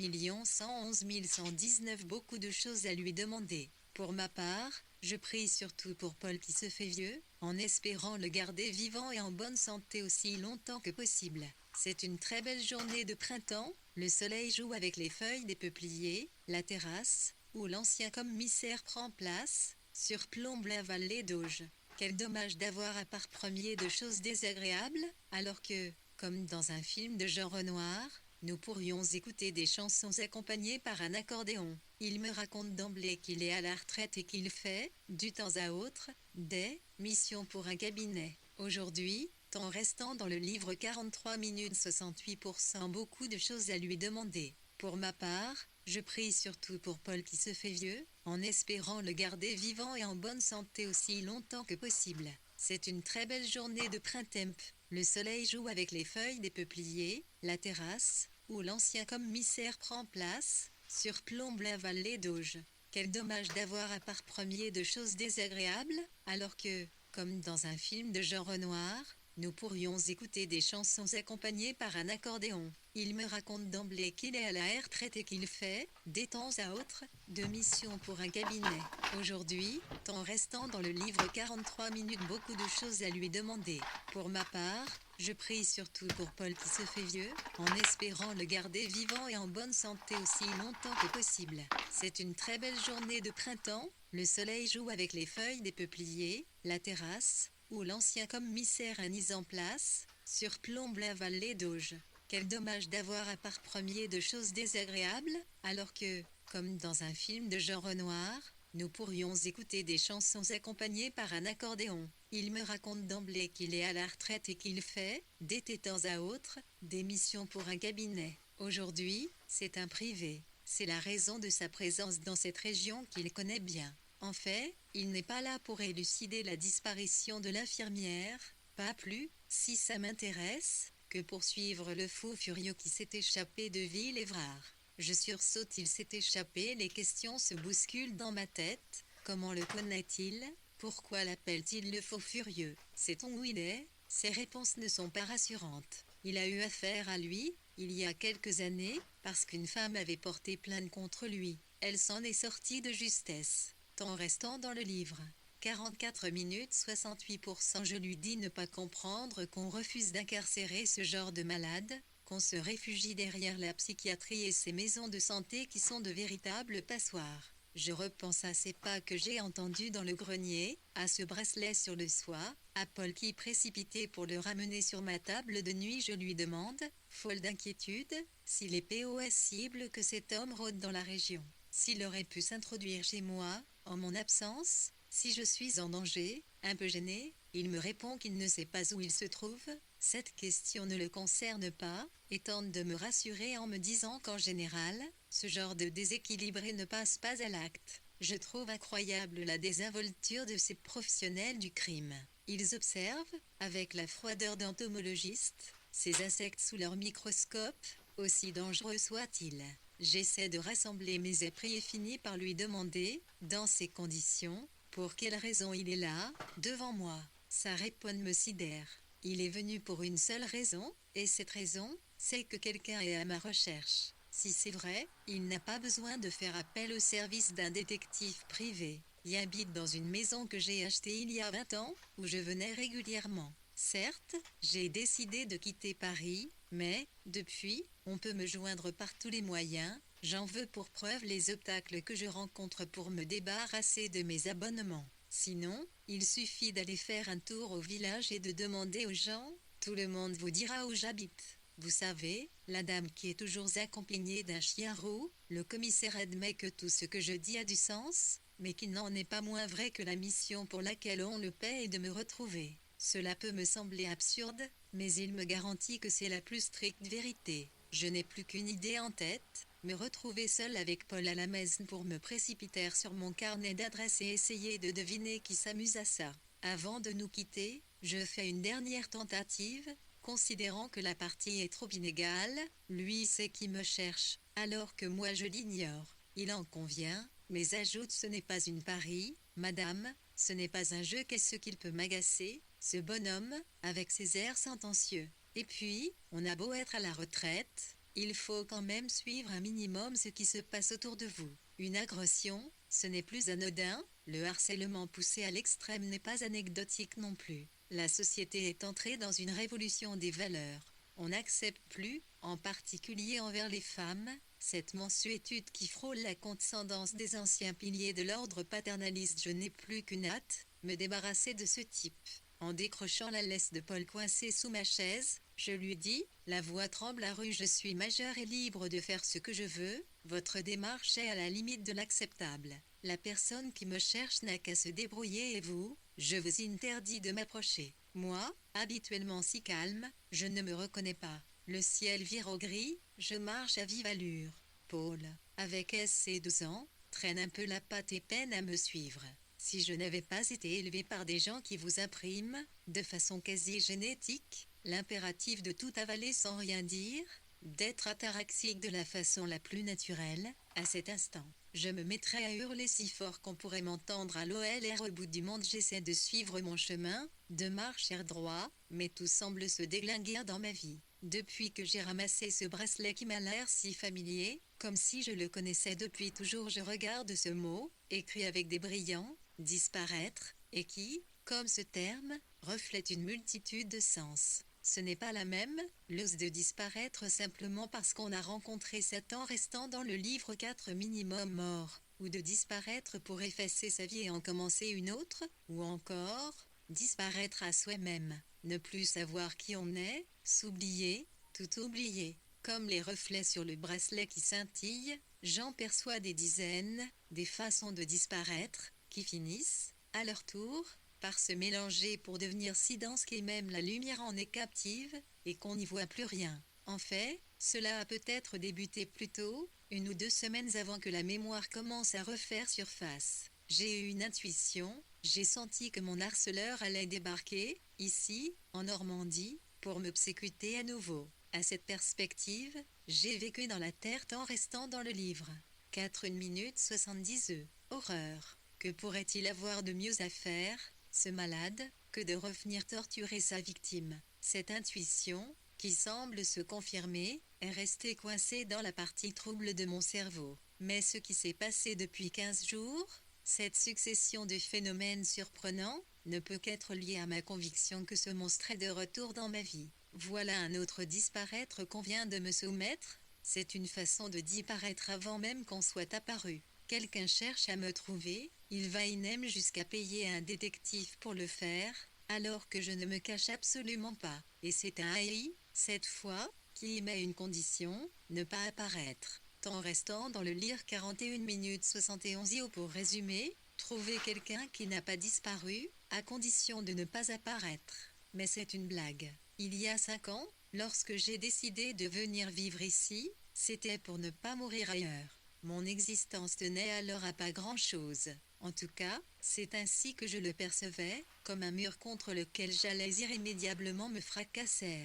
111 119 beaucoup de choses à lui demander. Pour ma part, je prie surtout pour Paul qui se fait vieux, en espérant le garder vivant et en bonne santé aussi longtemps que possible. C'est une très belle journée de printemps, le soleil joue avec les feuilles des peupliers, la terrasse, où l'ancien commissaire prend place, surplombe la vallée d'Auge. Quel dommage d'avoir à part premier de choses désagréables, alors que, comme dans un film de Jean Renoir, nous pourrions écouter des chansons accompagnées par un accordéon. Il me raconte d'emblée qu'il est à la retraite et qu'il fait, du temps à autre, des missions pour un cabinet. Aujourd'hui, temps restant dans le livre 43 minutes 68%, beaucoup de choses à lui demander. Pour ma part, je prie surtout pour Paul qui se fait vieux, en espérant le garder vivant et en bonne santé aussi longtemps que possible. C'est une très belle journée de printemps. Le soleil joue avec les feuilles des peupliers, la terrasse, où l'ancien commissaire prend place, surplombe la vallée d'Auge. Quel dommage d'avoir à part premier de choses désagréables, alors que, comme dans un film de Jean Renoir, nous pourrions écouter des chansons accompagnées par un accordéon. Il me raconte d'emblée qu'il est à la retraite et qu'il fait, des temps à autre, de missions pour un cabinet. Aujourd'hui, temps restant dans le livre 43 minutes, beaucoup de choses à lui demander. Pour ma part, je prie surtout pour Paul qui se fait vieux, en espérant le garder vivant et en bonne santé aussi longtemps que possible. C'est une très belle journée de printemps, le soleil joue avec les feuilles des peupliers, la terrasse, où l'ancien commissaire a mis en place, surplombe la vallée d'Auge. Quel dommage d'avoir à part premier de choses désagréables, alors que, comme dans un film de Jean Renoir, nous pourrions écouter des chansons accompagnées par un accordéon. Il me raconte d'emblée qu'il est à la retraite et qu'il fait, d'été temps à autre, des missions pour un cabinet. Aujourd'hui, c'est un privé. C'est la raison de sa présence dans cette région qu'il connaît bien. En fait, il n'est pas là pour élucider la disparition de l'infirmière, pas plus, si ça m'intéresse, que pour suivre le fou furieux qui s'est échappé de Ville-Évrard. Je sursaute, il s'est échappé, les questions se bousculent dans ma tête. Comment le connaît-il? Pourquoi l'appelle-t-il le faux furieux? Sait-on où il est? Ses réponses ne sont pas rassurantes. Il a eu affaire à lui, il y a quelques années, parce qu'une femme avait porté plainte contre lui. Elle s'en est sortie de justesse. Temps restant dans le livre. 44 minutes 68%. Je lui dis ne pas comprendre qu'on refuse d'incarcérer ce genre de malade, qu'on se réfugie derrière la psychiatrie et ces maisons de santé qui sont de véritables passoires. Je repense à ces pas que j'ai entendus dans le grenier, à ce bracelet sur le soie, à Paul qui précipitait pour le ramener sur ma table de nuit. Je lui demande, folle d'inquiétude, s'il est possible que cet homme rôde dans la région, s'il aurait pu s'introduire chez moi, en mon absence, si je suis en danger. Un peu gêné, il me répond qu'il ne sait pas où il se trouve. Cette question ne le concerne pas, et tente de me rassurer en me disant qu'en général, ce genre de déséquilibré ne passe pas à l'acte. Je trouve incroyable la désinvolture de ces professionnels du crime. Ils observent, avec la froideur d'entomologistes, ces insectes sous leur microscope, aussi dangereux soient-ils. J'essaie de rassembler mes esprits et finis par lui demander, dans ces conditions, pour quelle raison il est là, devant moi. Sa réponse me sidère. Il est venu pour une seule raison, et cette raison, c'est que quelqu'un est à ma recherche. Si c'est vrai, il n'a pas besoin de faire appel au service d'un détective privé. Il habite dans une maison que j'ai achetée il y a 20 ans, où je venais régulièrement. Certes, j'ai décidé de quitter Paris, mais, depuis, on peut me joindre par tous les moyens. J'en veux pour preuve les obstacles que je rencontre pour me débarrasser de mes abonnements. Sinon, il suffit d'aller faire un tour au village et de demander aux gens, tout le monde vous dira où j'habite. Vous savez, la dame qui est toujours accompagnée d'un chien roux. Le commissaire admet que tout ce que je dis a du sens, mais qu'il n'en est pas moins vrai que la mission pour laquelle on le paie est de me retrouver. Cela peut me sembler absurde, mais il me garantit que c'est la plus stricte vérité. Je n'ai plus qu'une idée en tête, me retrouver seule avec Paul à la maison pour me précipiter sur mon carnet d'adresses et essayer de deviner qui s'amuse à ça. Avant de nous quitter, je fais une dernière tentative, considérant que la partie est trop inégale. Lui sait qui me cherche, alors que moi je l'ignore. Il en convient, mais ajoute ce n'est pas une pari, madame, ce n'est pas un jeu. Qu'est-ce qu'il peut m'agacer, ce bonhomme, avec ses airs sentencieux. Et puis, on a beau être à la retraite, il faut quand même suivre un minimum ce qui se passe autour de vous. Une agression, ce n'est plus anodin, le harcèlement poussé à l'extrême n'est pas anecdotique non plus. La société est entrée dans une révolution des valeurs. On n'accepte plus, en particulier envers les femmes, cette mansuétude qui frôle la condescendance des anciens piliers de l'ordre paternaliste. Je n'ai plus qu'une hâte, me débarrasser de ce type. En décrochant la laisse de Paul coincée sous ma chaise, je lui dis, la voix tremble à rue, je suis majeure et libre de faire ce que je veux, votre démarche est à la limite de l'acceptable. La personne qui me cherche n'a qu'à se débrouiller et vous, je vous interdis de m'approcher. Moi, habituellement si calme, je ne me reconnais pas. Le ciel vire au gris, je marche à vive allure. Paul, avec ses 12 ans, traîne un peu la patte et peine à me suivre. Si je n'avais pas été élevé par des gens qui vous impriment, de façon quasi génétique, l'impératif de tout avaler sans rien dire, d'être ataraxique de la façon la plus naturelle, à cet instant, je me mettrais à hurler si fort qu'on pourrait m'entendre à l'OLR au bout du monde. J'essaie de suivre mon chemin, de marcher droit, mais tout semble se déglinguer dans ma vie. Depuis que j'ai ramassé ce bracelet qui m'a l'air si familier, comme si je le connaissais depuis toujours, je regarde ce mot, écrit avec des brillants, disparaître, et qui, comme ce terme, reflète une multitude de sens. Ce n'est pas la même, l'ose de disparaître simplement parce qu'on a rencontré Satan restant dans le livre 4 minimum mort, ou de disparaître pour effacer sa vie et en commencer une autre, ou encore, disparaître à soi-même, ne plus savoir qui on est, s'oublier, tout oublier. Comme les reflets sur le bracelet qui scintillent, j'en perçois des dizaines, des façons de disparaître, qui finissent, à leur tour, par se mélanger pour devenir si dense qu'est même la lumière en est captive, et qu'on n'y voit plus rien. En fait, cela a peut-être débuté plus tôt, 1 ou 2 semaines avant que la mémoire commence à refaire surface. J'ai eu une intuition, j'ai senti que mon harceleur allait débarquer, ici, en Normandie, pour me persécuter à nouveau. À cette perspective, j'ai vécu dans la terre en restant dans le livre. 4 minutes 70 œufs. Horreur. Que pourrait-il avoir de mieux à faire, ce malade, que de revenir torturer sa victime? Cette intuition, qui semble se confirmer, est restée coincée dans la partie trouble de mon cerveau. Mais ce qui s'est passé depuis 15 jours, cette succession de phénomènes surprenants, ne peut qu'être liée à ma conviction que ce monstre est de retour dans ma vie. Voilà un autre disparaître qu'on vient de me soumettre. C'est une façon de disparaître avant même qu'on soit apparu. Quelqu'un cherche à me trouver, il va même jusqu'à payer un détective pour le faire, alors que je ne me cache absolument pas. Et c'est un AI, cette fois, qui y met une condition, ne pas apparaître. En restant dans le lire 41 minutes 71 ou pour résumer, trouver quelqu'un qui n'a pas disparu, à condition de ne pas apparaître. Mais c'est une blague. Il y a 5 ans, lorsque j'ai décidé de venir vivre ici, c'était pour ne pas mourir ailleurs. Mon existence tenait alors à pas grand-chose. En tout cas, c'est ainsi que je le percevais, comme un mur contre lequel j'allais irrémédiablement me fracasser.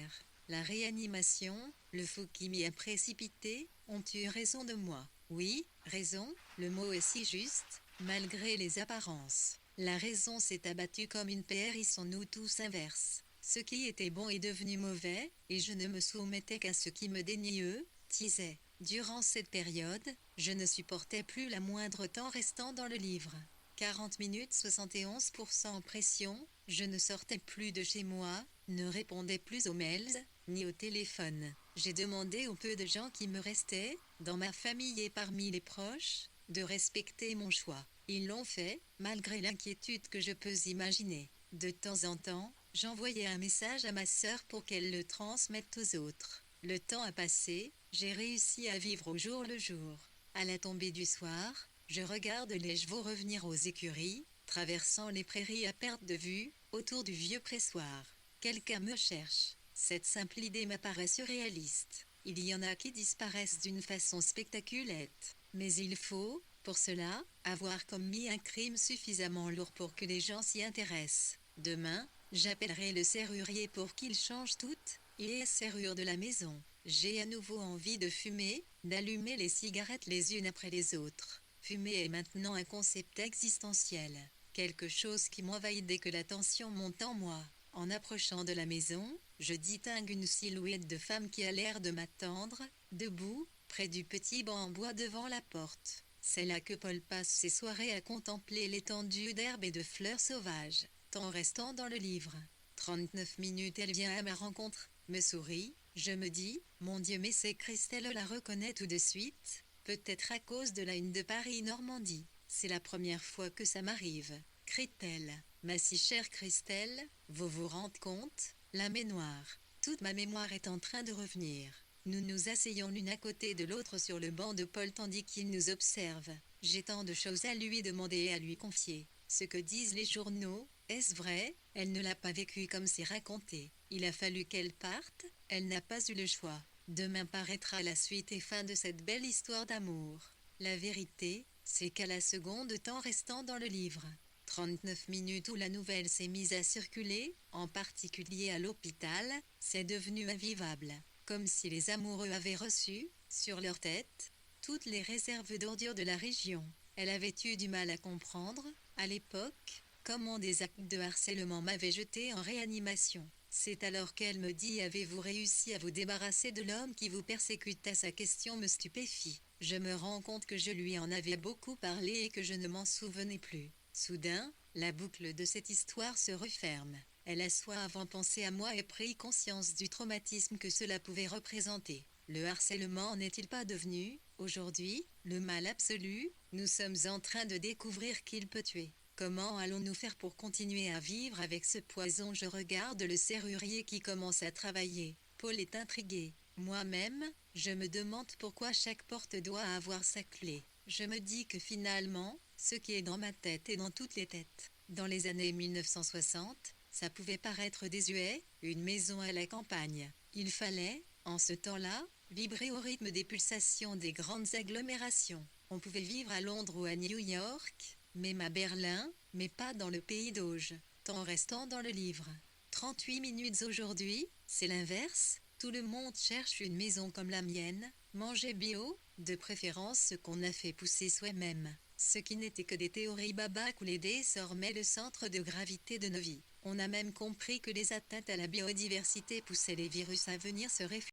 La réanimation, le fou qui m'y a précipité, ont eu raison de moi. Oui, raison, le mot est si juste, malgré les apparences. La raison s'est abattue comme une pierre et sont nous tous inverses. Ce qui était bon est devenu mauvais, et je ne me soumettais qu'à ce qui me déniait, disait. Durant cette période, je ne supportais plus la moindre temps restant dans le livre. 40 minutes 71% en pression, je ne sortais plus de chez moi, ne répondais plus aux mails, ni au téléphone. J'ai demandé aux peu de gens qui me restaient, dans ma famille et parmi les proches, de respecter mon choix. Ils l'ont fait, malgré l'inquiétude que je peux imaginer. De temps en temps, j'envoyais un message à ma sœur pour qu'elle le transmette aux autres. Le temps a passé, j'ai réussi à vivre au jour le jour. À la tombée du soir, je regarde les chevaux revenir aux écuries, traversant les prairies à perte de vue, autour du vieux pressoir. Quelqu'un me cherche. Cette simple idée m'apparaît surréaliste. Il y en a qui disparaissent d'une façon spectaculaire. Mais il faut, pour cela, avoir commis un crime suffisamment lourd pour que les gens s'y intéressent. Demain, j'appellerai le serrurier pour qu'il change toutes les serrures de la maison. J'ai à nouveau envie de fumer, d'allumer les cigarettes les unes après les autres. Fumer est maintenant un concept existentiel. Quelque chose qui m'envahit dès que la tension monte en moi. En approchant de la maison, je distingue une silhouette de femme qui a l'air de m'attendre, debout, près du petit banc en bois devant la porte. C'est là que Paul passe ses soirées à contempler l'étendue d'herbes et de fleurs sauvages. En restant dans le livre. 39 minutes elle vient à ma rencontre, me sourit, je me dis, mon Dieu mais c'est Christelle la reconnaît tout de suite, peut-être à cause de la une de Paris-Normandie. C'est la première fois que ça m'arrive. Crie-t-elle, ma si chère Christelle, vous vous rendez compte, la mémoire. Toute ma mémoire est en train de revenir. Nous nous asseyons l'une à côté de l'autre sur le banc de Paul tandis qu'il nous observe. J'ai tant de choses à lui demander et à lui confier. Ce que disent les journaux, est-ce vrai? Elle ne l'a pas vécu comme c'est raconté. Il a fallu qu'elle parte, elle n'a pas eu le choix. Demain paraîtra la suite et fin de cette belle histoire d'amour. La vérité, c'est qu'à la seconde temps restant dans le livre, 39 minutes où la nouvelle s'est mise à circuler, en particulier à l'hôpital, c'est devenu invivable. Comme si les amoureux avaient reçu, sur leur tête, toutes les réserves d'ordures de la région. Elle avait eu du mal à comprendre, à l'époque, comment des actes de harcèlement m'avaient jeté en réanimation. C'est alors qu'elle me dit: avez-vous réussi à vous débarrasser de l'homme qui vous persécutait? Sa question me stupéfie. Je me rends compte que je lui en avais beaucoup parlé et que je ne m'en souvenais plus. Soudain, la boucle de cette histoire se referme. Elle a soif pensé à moi et pris conscience du traumatisme que cela pouvait représenter. Le harcèlement n'est-il pas devenu, aujourd'hui, le mal absolu? Nous sommes en train de découvrir qu'il peut tuer. Comment allons-nous faire pour continuer à vivre avec ce poison? Je regarde le serrurier qui commence à travailler. Paul est intrigué. Moi-même, je me demande pourquoi chaque porte doit avoir sa clé. Je me dis que finalement, ce qui est dans ma tête est dans toutes les têtes. Dans les années 1960, ça pouvait paraître désuet, une maison à la campagne. Il fallait, en ce temps-là, Vibrer au rythme des pulsations des grandes agglomérations. On pouvait vivre à Londres ou à New York, même à Berlin, mais pas dans le pays d'Auge, tout en restant dans le livre. 38 minutes aujourd'hui, c'est l'inverse. Tout le monde cherche une maison comme la mienne, manger bio, de préférence ce qu'on a fait pousser soi-même. Ce qui n'était que des théories babac où les désormais le centre de gravité de nos vies. On a même compris que les atteintes à la biodiversité poussaient les virus à venir se réfugier